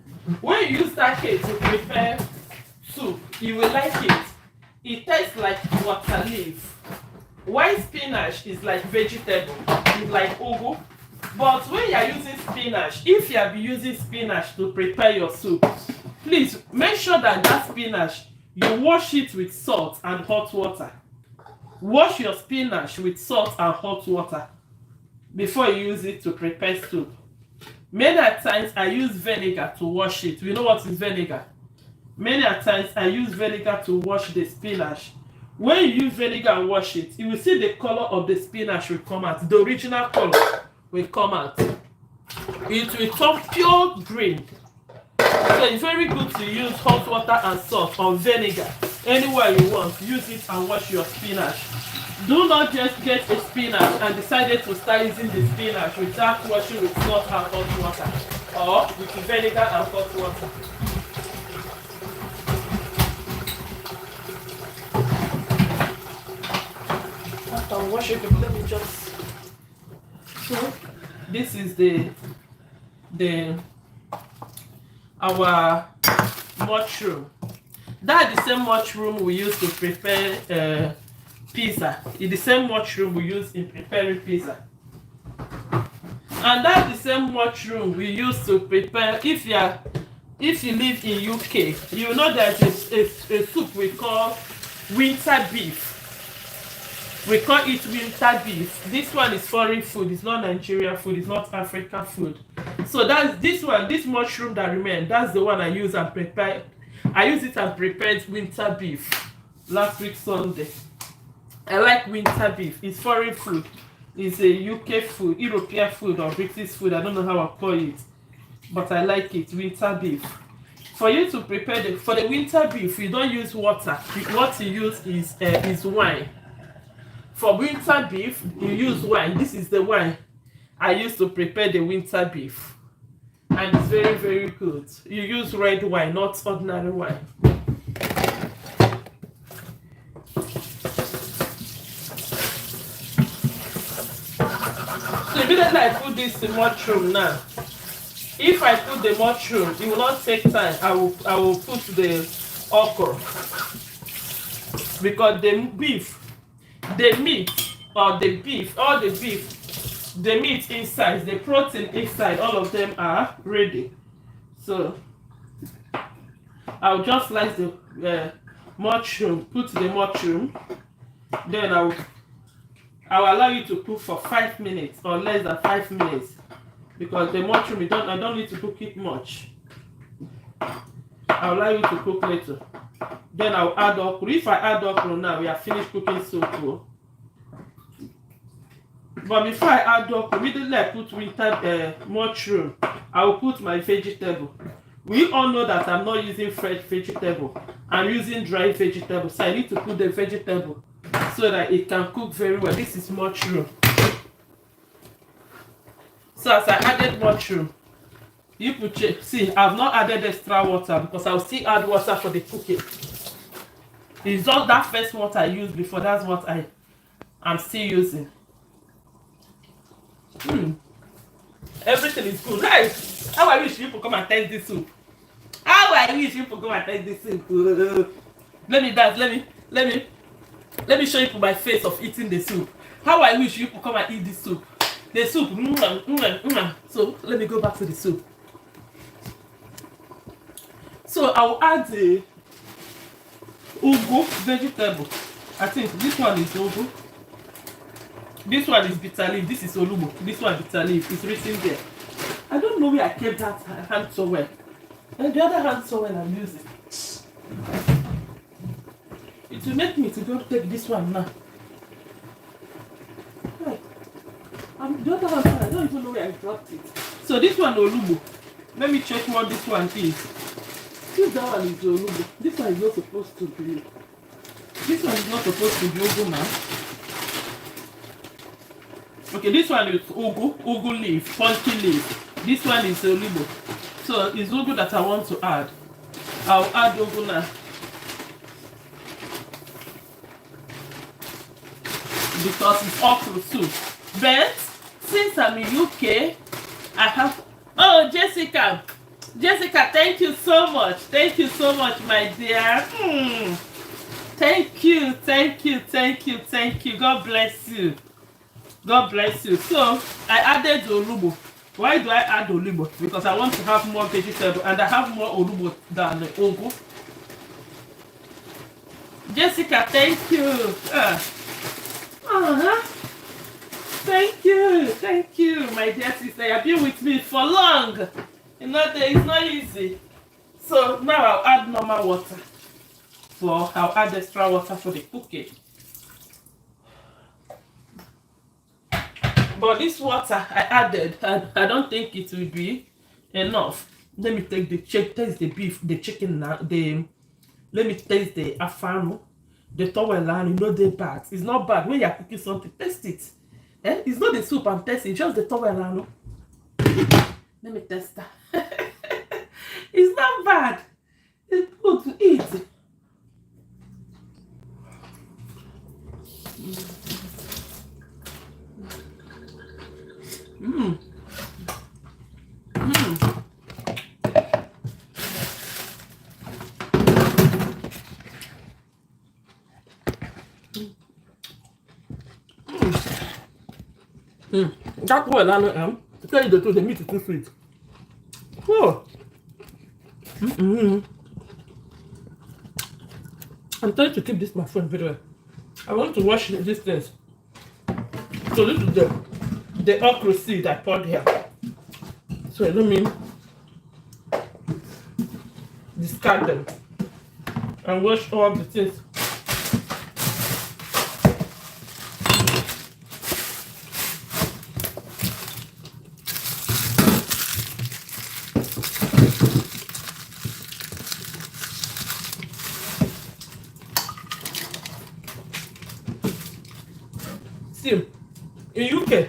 When you use that K to prepare soup, you will like it. It tastes like water leaf. White spinach is like vegetable, it's like ugu. But when you are using spinach, if you are using spinach to prepare your soup, please make sure that spinach, you wash it with salt and hot water. Wash your spinach with salt and hot water before you use it to prepare soup. Many times I use vinegar to wash it. You know what is vinegar? Many times I use vinegar to wash the spinach. When you use vinegar and wash it, you will see the color of the spinach will come out. The original color will come out. It will turn pure green. So it's very good to use hot water and salt or vinegar anywhere you want. Use it and wash your spinach. Do not just get a spinach and decided to start using the spinach without washing with salt and hot water, or with vinegar and hot water. After washing it, let me just. So this is our mushroom. That's the same mushroom we use to prepare pizza. It's the same mushroom we use in preparing pizza. And that's the same mushroom we use to prepare. If you live in UK, you know that it's a soup we call winter beef. We call it winter beef. This one is foreign food. It's not Nigerian food. It's not African food. So that's this one. This mushroom that remains. That's the one I use and prepare. I use it and prepared winter beef last week Sunday. I like winter beef. It's foreign food. It's a UK food, European food, or British food. I don't know how I call it, but I like it. Winter beef. For you to prepare for the winter beef, you don't use water. What you use is wine. For winter beef, you use wine. This is the wine I use to prepare the winter beef. And it's very, very good. You use red wine, not ordinary wine. So immediately I put this mushroom now. If I put the mushroom, it will not take time. I will put the okra, because the beef, the meat, or the beef, all the beef, the meat inside, the protein inside, all of them are ready. So I'll just slice the mushroom, put the mushroom, then I'll allow you to cook for 5 minutes or less than 5 minutes, because the mushroom, I don't need to cook it much. I'll allow you to cook later. Then I'll add okra. If I add okra now, we are finished cooking soup. But before I add okra, immediately I put with mushroom, I will put my vegetable. We all know that I'm not using fresh vegetable. I'm using dry vegetable. So I need to put the vegetable so that it can cook very well. This is mushroom. So as I added mushroom, you could check. See, I've not added extra water because I'll still add water for the cooking. It's just that first water I used before. That's what I'm still using. Everything is good. Hey, how I wish people come and taste this soup. How I wish people come and taste this soup. Let me dance. Let me show you my face of eating the soup. How I wish you could come and eat this soup. The soup. So let me go back to the soup. So I'll add the ugu vegetable. I think this one is ugu. This one is bitter leaf. This is olubo. This one bitter leaf. It's written there. I don't know where I kept that hand towel. And the other hand towel I'm using. It will make me to go take this one now. Right. The other one, I don't even know where I dropped it. So this one olubo. Let me check what this one is. Since that one is olubo, this one is not supposed to be. This one is not supposed to be ugu now. Okay, this one is ugu leaf, pumpkin leaf. This one is olubo. So it's ugu that I want to add. I'll add ugu now. Because it's okra soup. But since I'm in UK, I have. Oh, Jessica, thank you so much. Thank you so much, my dear. Thank you. God bless you. God bless you. So I added olubo. Why do I add olubo? Because I want to have more vegetable, and I have more olubo than ugu. Jessica, thank you. Thank you, my dear sister. You've been with me for long. You know, it's not easy. So now I'll add normal water. I'll add extra water for the cooking. But this water I added, I don't think it will be enough. Let me taste the beef, the chicken now. Let me taste the afano, the towel, you know they're bad. It's not bad when you're cooking something. Taste it. It's not the soup I'm tasting, just the towel. Let me test that. It's not bad. It's good to eat. That one, to tell you the truth, the meat is too sweet. Oh. I'm trying to keep this my phone very well. I want to wash these things. So this is the okra seed I poured here. So let me discard them and wash all the things. In UK,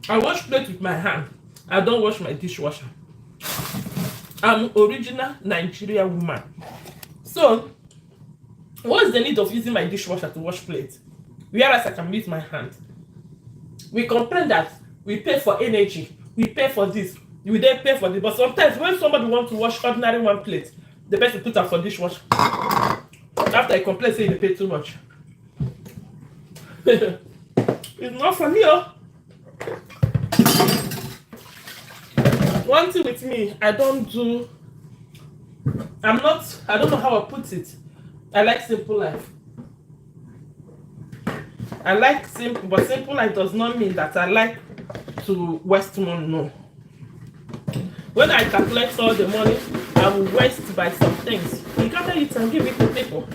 I wash plates with my hand. I don't wash my dishwasher. I'm original Nigerian woman. So, what's the need of using my dishwasher to wash plates? Whereas I can use my hand. We complain that We pay for energy. We pay for this. We then pay for this. But sometimes when somebody wants to wash ordinary one plate, the person put am for dishwasher. After I complain say they pay too much. It's not for me, oh. One thing with me, I don't know how I put it. I like simple life. I like simple, but simple life does not mean that I like to waste money, no. When I calculate all the money, I will waste by some things. You gather it and give it to people.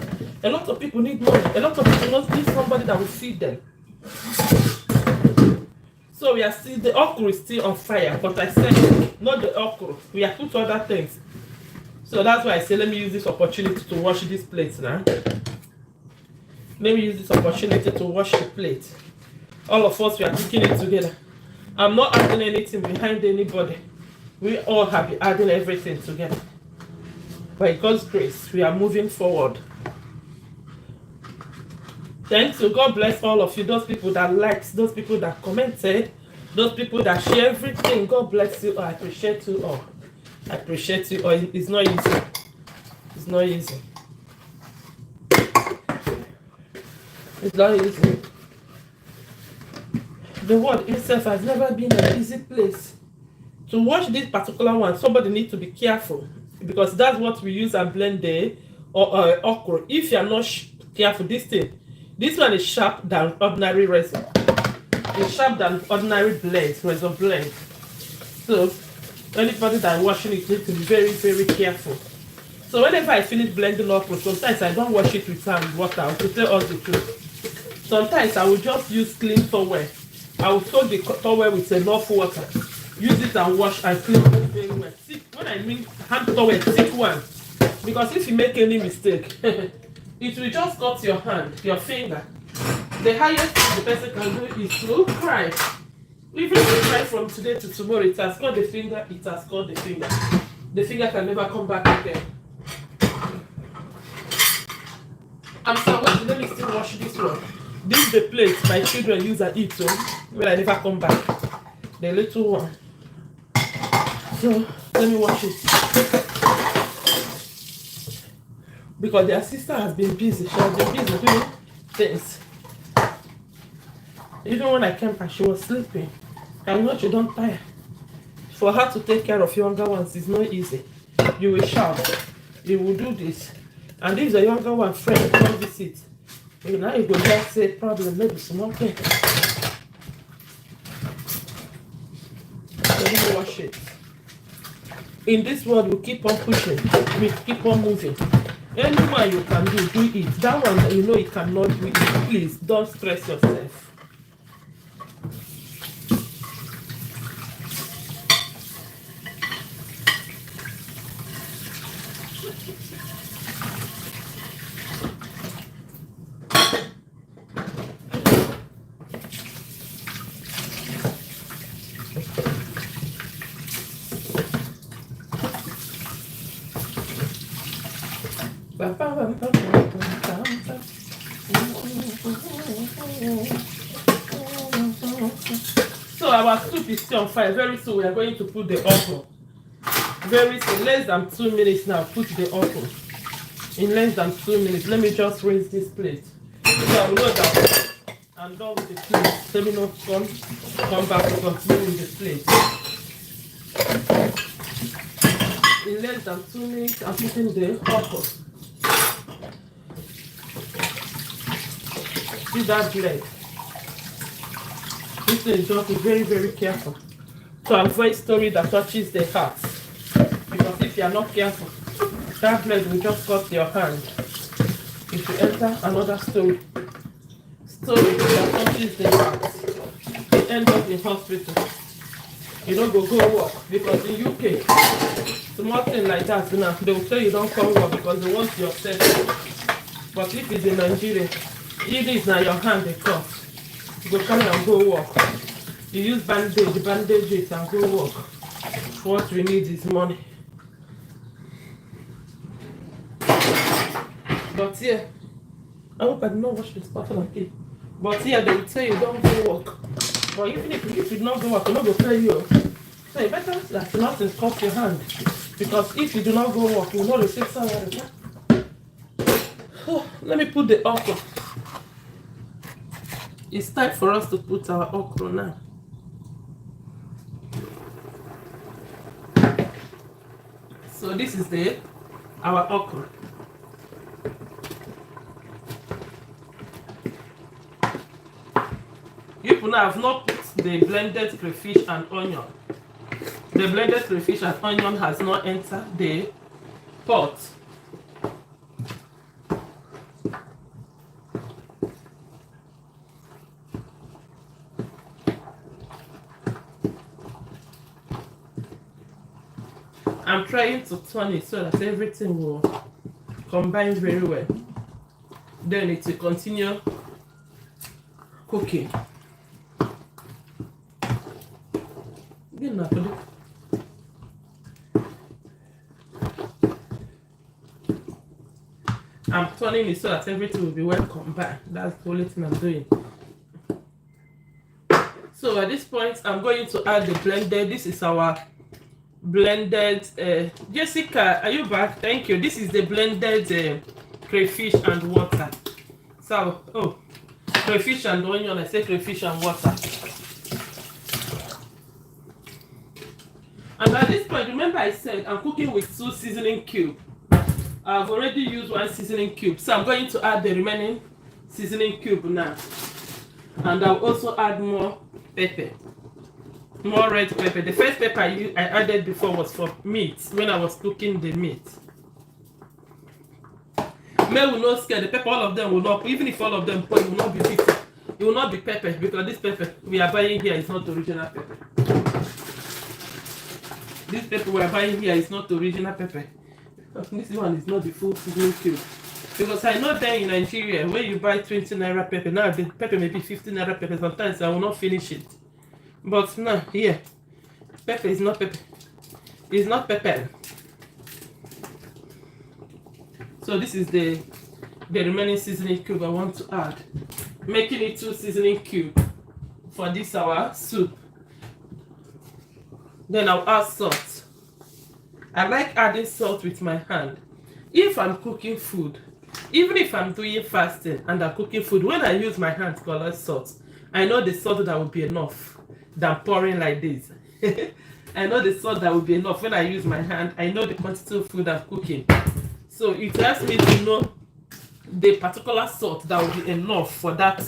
A lot of people need money. A lot of people need somebody that will feed them. So we are still, the okra is still on fire, but I said not the okra. We have put other things. So that's why I say let me use this opportunity to wash this plate now. Let me use this opportunity to wash the plate. All of us, we are cooking it together. I'm not adding anything behind anybody. We all have been adding everything together. By God's grace, we are moving forward. Thanks to God bless all of you. Those people that liked, those people that commented, those people that share everything. God bless you all. I appreciate you all. I appreciate you all. It's not easy. It's not easy. It's not easy. The world itself has never been an easy place. To wash this particular one, somebody needs to be careful because that's what we use and blend the okra. If you are not careful, this one is sharp than ordinary resin. It's sharp than ordinary resin blend. So anybody that is washing it needs to be very, very careful. So whenever I finish blending okra, sometimes I don't wash it with water. I will tell all the truth. Sometimes I will just use clean towel. I will soak the towel with enough water. Use it and wash and clean it very well. When I mean hand towel, thick one. Because if you make any mistake, it will just cut your hand, your finger. The highest the person can do is to cry. Even if you cry from today to tomorrow, it has cut the finger, it has cut the finger. The finger can never come back again. I'm sorry, let me still wash this one. This is the plate my children use and eat, so when I never come back. The little one. So let me wash it. Because their sister has been busy. She has been busy doing things. Even when I came back, she was sleeping. I know she don't tire. For her to take care of younger ones is not easy. You will shout. You will do this. And if the younger one friend come visit, you know, you go just say problem, maybe small thing. So let me wash it. In this world, we keep on pushing. We keep on moving. Anyone you can do it. That one that you know you cannot do it, please don't stress yourself. So our soup is still on fire. Very soon we are going to put the okra. Very soon, less than 2 minutes now. Put the okra. In less than 2 minutes. Let me just raise this plate. So I will know that I'm done with the plate. Let me not come back to continue with the plate. In less than 2 minutes, I'm putting the okra. See that blade? This thing is just be very, very careful to avoid story that touches the heart. Because if you are not careful, that blade will just cut your hand. If you enter another story that touches the heart, you end up in hospital. You don't go work because in UK, small thing like that now, they will say you don't come work because they want your safety. But if it's in Nigeria, if it's now your hand they cut, you go carry and go work. You use bandage it and go work. What we need is money. But here, I hope I did not wash this bottle again. But here they will tell you don't go work. But even if you not go work, you not go pay you. So you better that nothing cost your hand. Because if you do not go work, you will not receive salary. Oh, let me put the okra. It's time for us to put our okra now. So this is our okra. You now have not put the blended crayfish and onion. The blended crayfish and onion has not entered the pot. I'm trying to turn it so that everything will combine very well. Then it will continue cooking. I'm turning it so that everything will be well combined. That's the only thing I'm doing. So at this point, I'm going to add the blended. This is our blended. Jessica, are you back? Thank you. This is the blended crayfish and water. So, crayfish and onion. I say crayfish and water. And at this point, remember I said I'm cooking with 2 seasoning cubes. I've already used 1 seasoning cube, so I'm going to add the remaining seasoning cube now. And I'll also add more pepper, more red pepper. The first pepper I added before was for meat, when I was cooking the meat. May will not scare the pepper, all of them will not, even if all of them put, it will not be bitter. It will not be pepper, because this pepper we are buying here is not original pepper. This pepper we are buying here is not original pepper. This one is not the full seasoning cube. Because I know there in Nigeria, when you buy 20 naira pepper, now the pepper may be 50 naira pepper. Sometimes I will not finish it. But now, here, pepper is not pepper. It's not pepper. So this is the remaining seasoning cube I want to add. Making it 2 seasoning cube for this our soup. Then I'll add salt. I like adding salt with my hand. If I'm cooking food, even if I'm doing fasting and I'm cooking food, when I use my hand to collect salt, I know the salt that will be enough than pouring like this. I know the salt that will be enough when I use my hand. I know the quantity of food I'm cooking. So it helps me to know the particular salt that will be enough for that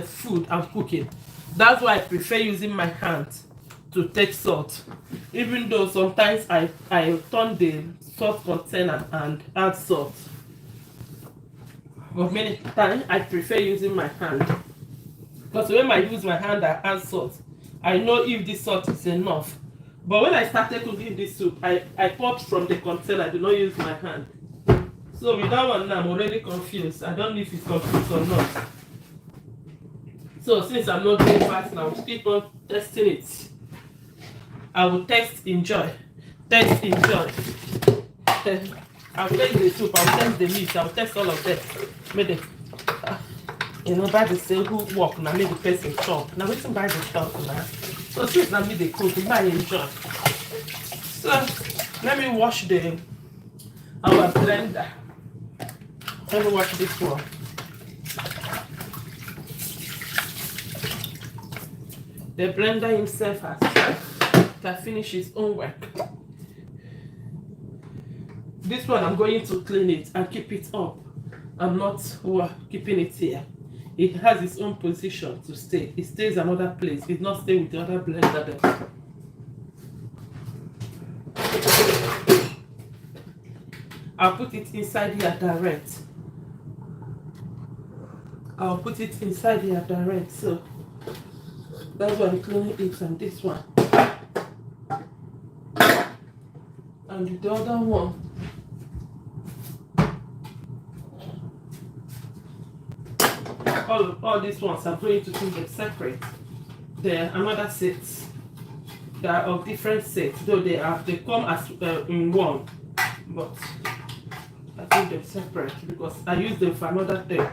food I'm cooking. That's why I prefer using my hand to take salt, even though sometimes I turn the salt container and add salt, but many times I prefer using my hand, because when I use my hand I add salt, I know if this salt is enough. But when I started cooking this soup, I poured from the container. I do not use my hand. So with that one now, I'm already confused. I don't know if it's confused or not. So since I'm not doing fast now, I'll keep on testing it. I will test, enjoy. Test, enjoy. I'll test the soup, I'll test the meat, I'll test all of that. Maybe, by the same who walk now, maybe the person chop. Now, we can buy the stuff now. So, since now me the cook, we might enjoy. So, let me wash our blender. Let me wash this one. The blender himself has finished his own work. This one I'm going to clean it and keep it up. I'm not keeping it here. It has its own position to stay. It stays another place. It not stay with the other blender there. I'll put it inside here direct. I'll put it inside here direct. So that's why I'm cleaning it, and this one. And the other one. All these ones I'm going to keep them separate. They're another set. They are of different sets, though they come as in one. But I keep them separate because I use them for another thing.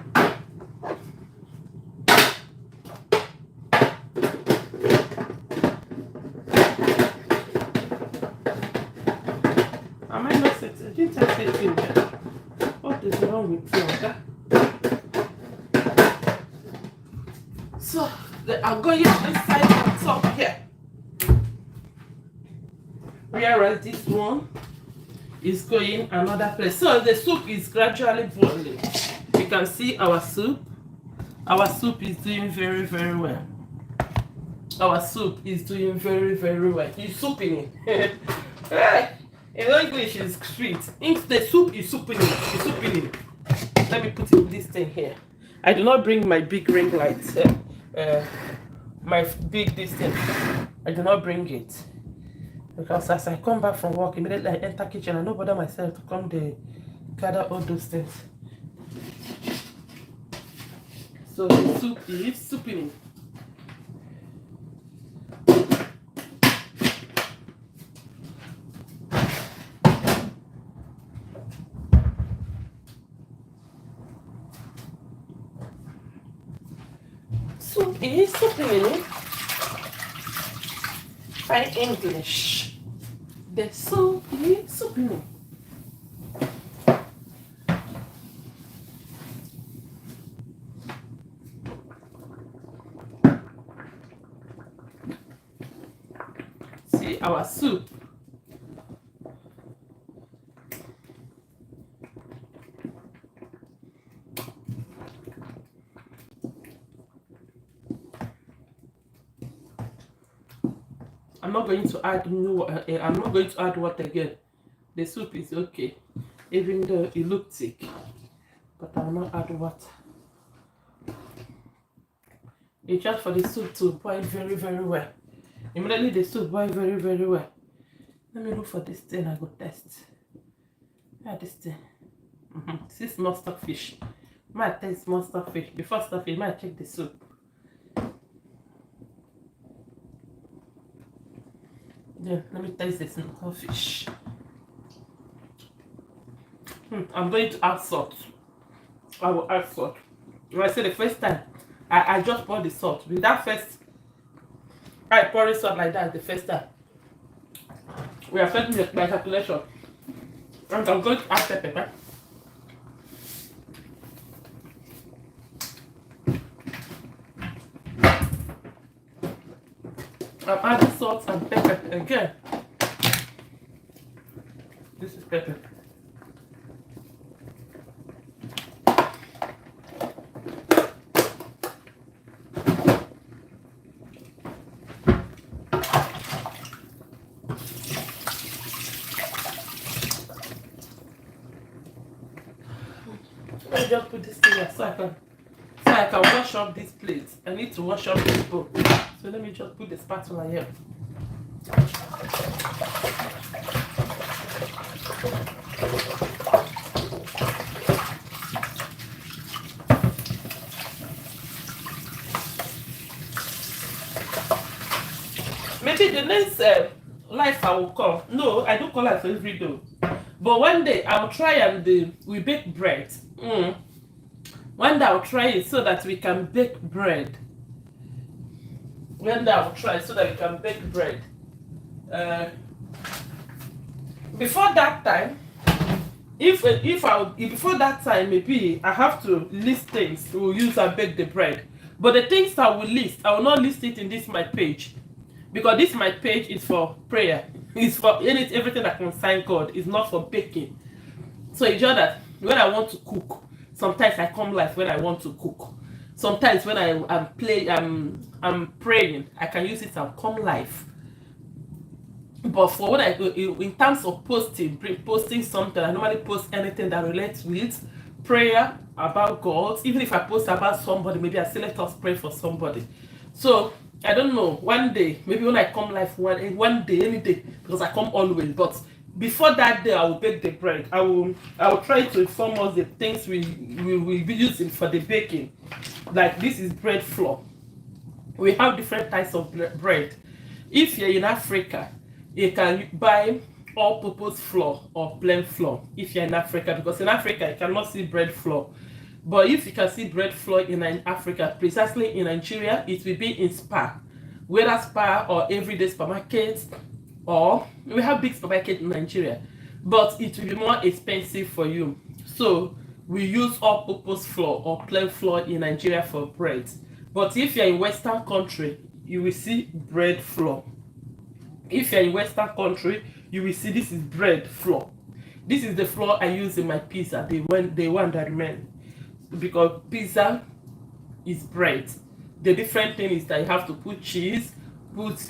Didn't I say ginger? What is wrong with you, okay? So they are going inside the top here. Whereas this one is going another place. So the soup is gradually boiling. You can see our soup. Our soup is doing very, very well. Our soup is doing very, very well. It's souping it. In English, it's sweet. The soup is souping it. It's souping it. Let me put this thing here. I do not bring my big ring light. My big this thing. I do not bring it. Because as I come back from work, immediately I enter kitchen, I don't bother myself to come to gather all those things. So the soup is souping. Soup is souping. Fine English. The soup is souping. See our soup. I'm not going to add I'm not going to add water again. The soup is okay, even though it looks thick, but I will not add water. It's just for the soup to boil very, very well. Immediately the soup boil very, very well. Let me look for this thing. I go test. Yeah, this thing. This is small stockfish. Might taste small stockfish. Before stockfish, might check the soup. Yeah, let me taste this small fish. I'm going to add salt. I will add salt. When I say the first time, I just pour the salt. With that first, I pour salt like that the first time. We are setting my calculation. And I'm going to add pepper. I'm adding salt and pepper again. This is pepper. Let me just put this thing here so I can wash up these plates. I need to wash up this bowl. So let me just put the spatula here. Maybe the next life I will come. No, I don't call life every day. But one day I'll try and we bake bread. One day I'll try it so that we can bake bread. One day I'll try so that we can bake bread. Before that time, before that time, maybe I have to list things we'll use and bake the bread. But the things I will list, I will not list it in this my page, because this my page is for prayer. It's for everything that concerns God. It's not for baking. So it's just that when I want to cook, sometimes I come live when I want to cook. Sometimes when I'm praying, I can use it and come live. But for what I do, in terms of posting something, I normally post anything that relates with prayer, about God. Even if I post about somebody, maybe I say let us pray for somebody. So I don't know. One day, maybe when I come live one day, any day, because I come always. But before that day, I will bake the bread. I will try to inform us the things we will be using for the baking. Like this is bread flour. We have different types of bread. If you're in Africa, you can buy all-purpose flour or plain flour. If you're in Africa, because in Africa you cannot see bread flour. But if you can see bread flour in Africa, precisely in Nigeria, it will be in Spar. Whether Spar or everyday supermarkets, or we have big supermarkets in Nigeria. but it will be more expensive for you. So we use all-purpose flour or plain flour in Nigeria for bread. But if you're in Western country, you will see bread flour. If you're in Western country, you will see this is bread flour. This is the flour I use in my pizza, the one that remain. Because pizza is bread. The different thing is that you have to put cheese, put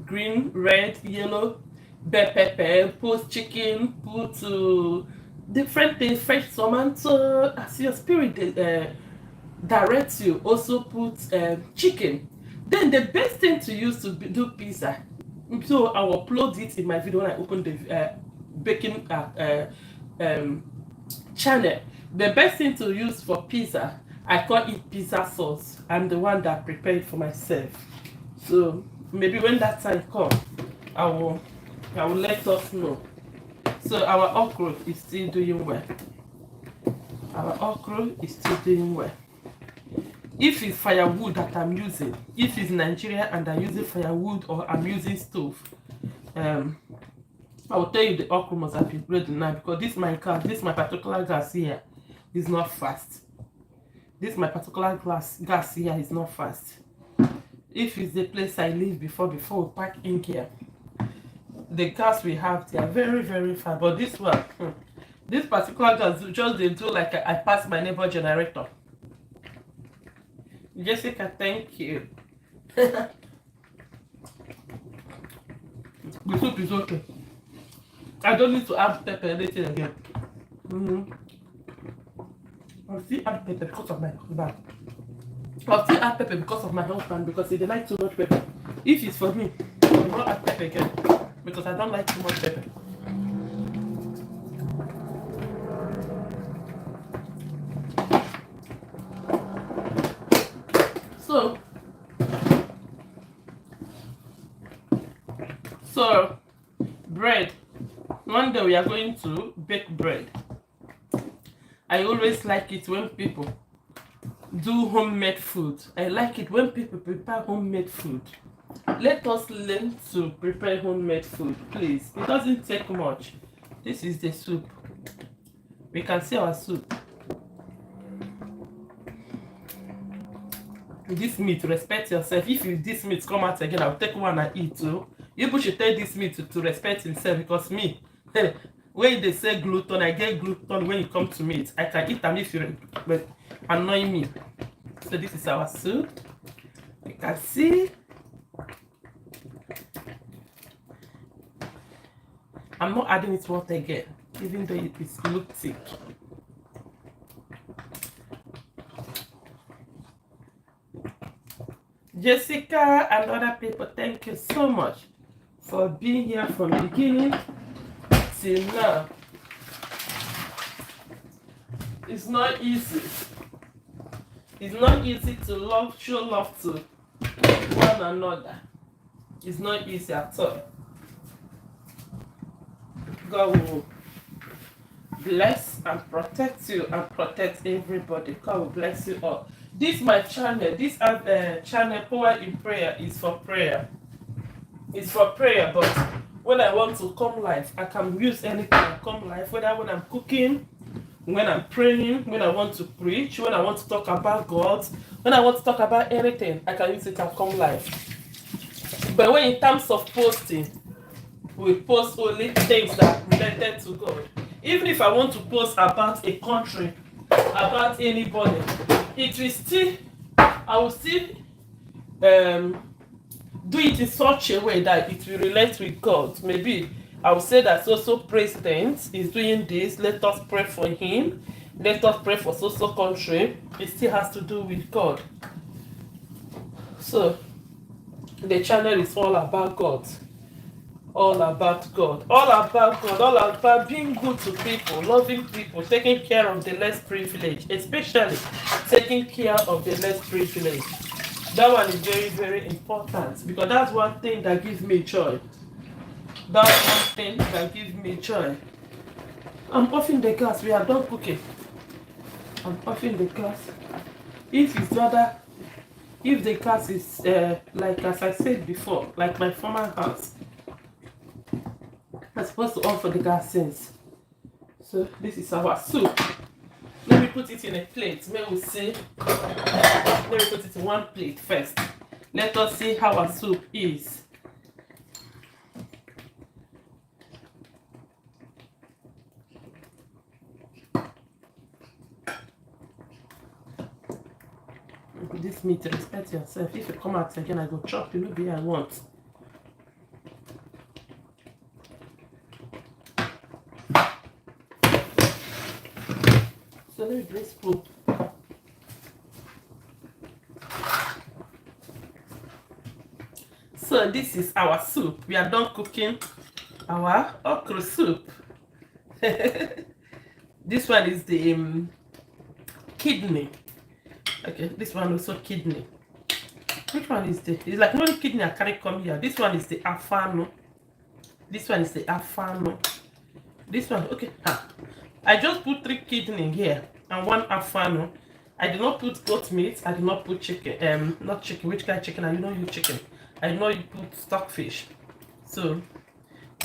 green, red, yellow, bell pepper, put chicken, put different things, fresh tomato, as your spirit directs you. Also put chicken. Then the best thing to use to do pizza, so I will upload it in my video when I open the baking channel. The best thing to use for pizza, I call it pizza sauce. I'm the one that prepared for myself. So maybe when that time comes, I will let us know. So our okra is still doing well. Our okra is still doing well. If it's firewood that I'm using, if it's Nigeria and I'm using firewood or I'm using stove, I will tell you the okra must have been ready now, because this my particular gas here is not fast. This my particular gas here is not fast. If it's the place I live before we pack in here, the gas we have, they are very, very fast. But this one, this particular gas, just they do like I pass my neighbor generator. Jessica, thank you. The soup is okay. I don't need to add pepper anything again. I'll still add pepper because of my husband. I'll still add pepper because of my husband, because he like too much pepper. If it's for me, I will not add pepper again because I don't like too much pepper. So bread. One day we are going to bake bread. I always like it when people do homemade food. I like it when people prepare homemade food. Let us learn to prepare homemade food, please. It doesn't take much. This is the soup. We can see our soup. This meat, respect yourself. If this meat come out again, I'll take one and eat too. People should take this meat to respect himself, because me, when they say gluten, I get gluten when it comes to meat. I can eat them if you annoy me. So this is our soup. You can see. I'm not adding it water again, even though it looks thick. Jessica and other people, thank you so much for being here from the beginning till now. It's not easy. It's not easy to show love to one another. It's not easy at all. God will bless and protect you and protect everybody. God will bless you all. This my channel. This channel Power in Prayer is for prayer. It's for prayer, but when I want to come live, I can use anything and come live, whether when I'm cooking, when I'm praying, when I want to preach, when I want to talk about God, when I want to talk about anything, I can use it and come live. But when in terms of posting, we post only things that are related to God. Even if I want to post about a country, about anybody, it will still, I will still do it in such a way that it will relate with God. Maybe I will say that so president is doing this, let us pray for him, let us pray for so country. It still has to do with God. So the channel is all about God. All about God. All about God. All about being good to people, loving people, taking care of the less privileged, especially taking care of the less privileged. That one is very, very important, because that's one thing that gives me joy. That's one thing that gives me joy. I'm offing the gas. We are done cooking. I'm offing the gas. If the gas is like as I said before, like my former house, I'm supposed to on for the gas since. So this is our soup. Let me put it in a plate. May we see. Let me put it in one plate first. Let us see how our soup is. This meat, respect yourself. If you come out again, I go chop. You know, be I want. So let me bring spoon. So this is our soup. We are done cooking our okra soup. This one is the kidney. Okay, this one also kidney. Which one is the? It's like no kidney I carry come here. This one is the afano. This one is the afano. This one, okay. I just put 3 kidney here and 1 afano. I did not put goat meat. I did not put chicken. Not chicken. Which kind of chicken? I did not use chicken. I did not put stockfish. So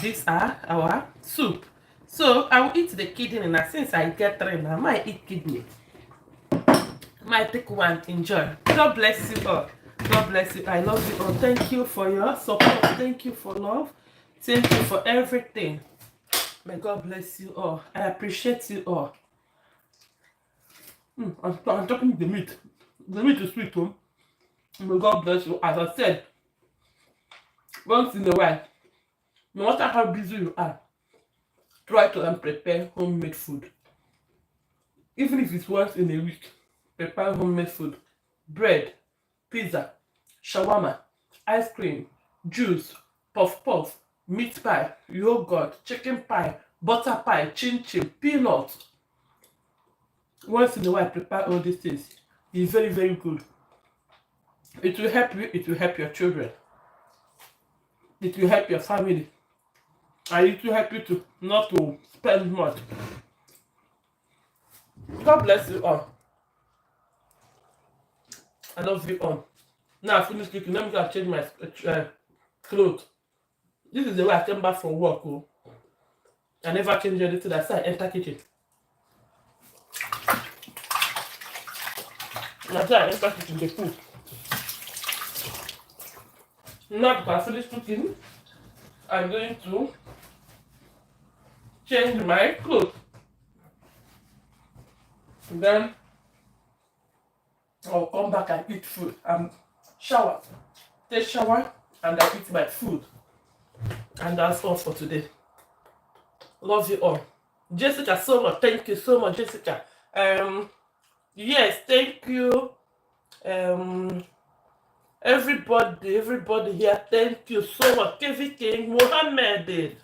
these are our soup. So I will eat the kidney now. Since I get 3 now, I might eat kidney. Might take one. Enjoy. God bless you all. God bless you. I love you all. Thank you for your support. Thank you for love. Thank you for everything. May God bless you all. I appreciate you all. I'm talking the meat. The meat is sweet, too. May God bless you. As I said, once in a while, no matter how busy you are, try to prepare homemade food. Even if it's once in a week, prepare homemade food. Bread, pizza, shawarma, ice cream, juice, puff puff, meat pie, yogurt, chicken pie, butter pie, chin chin, peanuts. Once in a while, prepare all these things. It's very, very good. It will help you. It will help your children. It will help your family. And it will help you to not to spend much. God bless you all. I love you all. Now I finished cooking. Let me go and change my clothes. This is the way I came back from work. Oh. I never changed anything. That's why I enter kitchen. That's why I enter kitchen to cook. Now because I finished cooking, I'm going to change my clothes. Then I'll come back and eat food and shower. Take shower and I eat my food. And that's all for today. Love you all. Jessica, so much. Thank you so much, Jessica. Yes, thank you. Everybody here, thank you so much. Kevin King, Mohammed,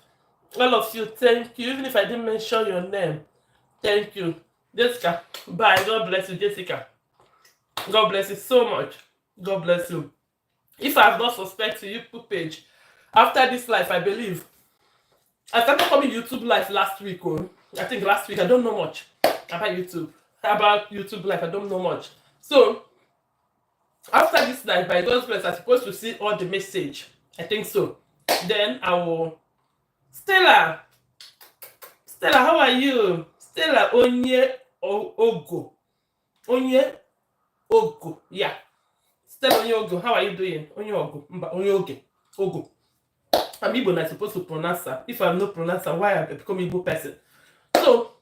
all of you, thank you. Even if I didn't mention your name, thank you. Jessica, bye. God bless you, Jessica. God bless you so much. God bless you. If I have not subscribed to YouTube page, after this life, I believe I started coming YouTube live last week. Oh, I think last week. I don't know much about YouTube. About YouTube live, I don't know much. So after this live, by God's grace, I'm supposed to see all the message. I think so. Then I will. Stella, how are you? Stella Onye Ogo. Onye Ogo. Yeah. Stella Onye Ogo. How are you doing? Onye Ogo. Onye Oge. Ogo. I'm Igbo and I'm supposed to pronounce her. If I'm not pronouncing, why I become Igbo person? So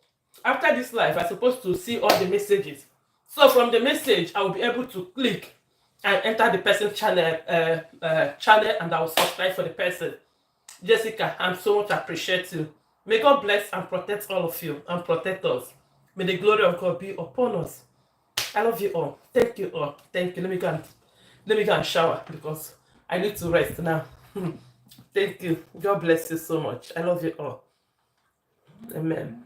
after this live, I'm supposed to see all the messages. So from the message, I will be able to click and enter the person's channel, and I will subscribe for the person. Jessica, I'm so much appreciate you. May God bless and protect all of you and protect us. May the glory of God be upon us. I love you all. Thank you all. Thank you. Let me go and shower because I need to rest now. Thank you. God bless you so much. I love you all. Amen.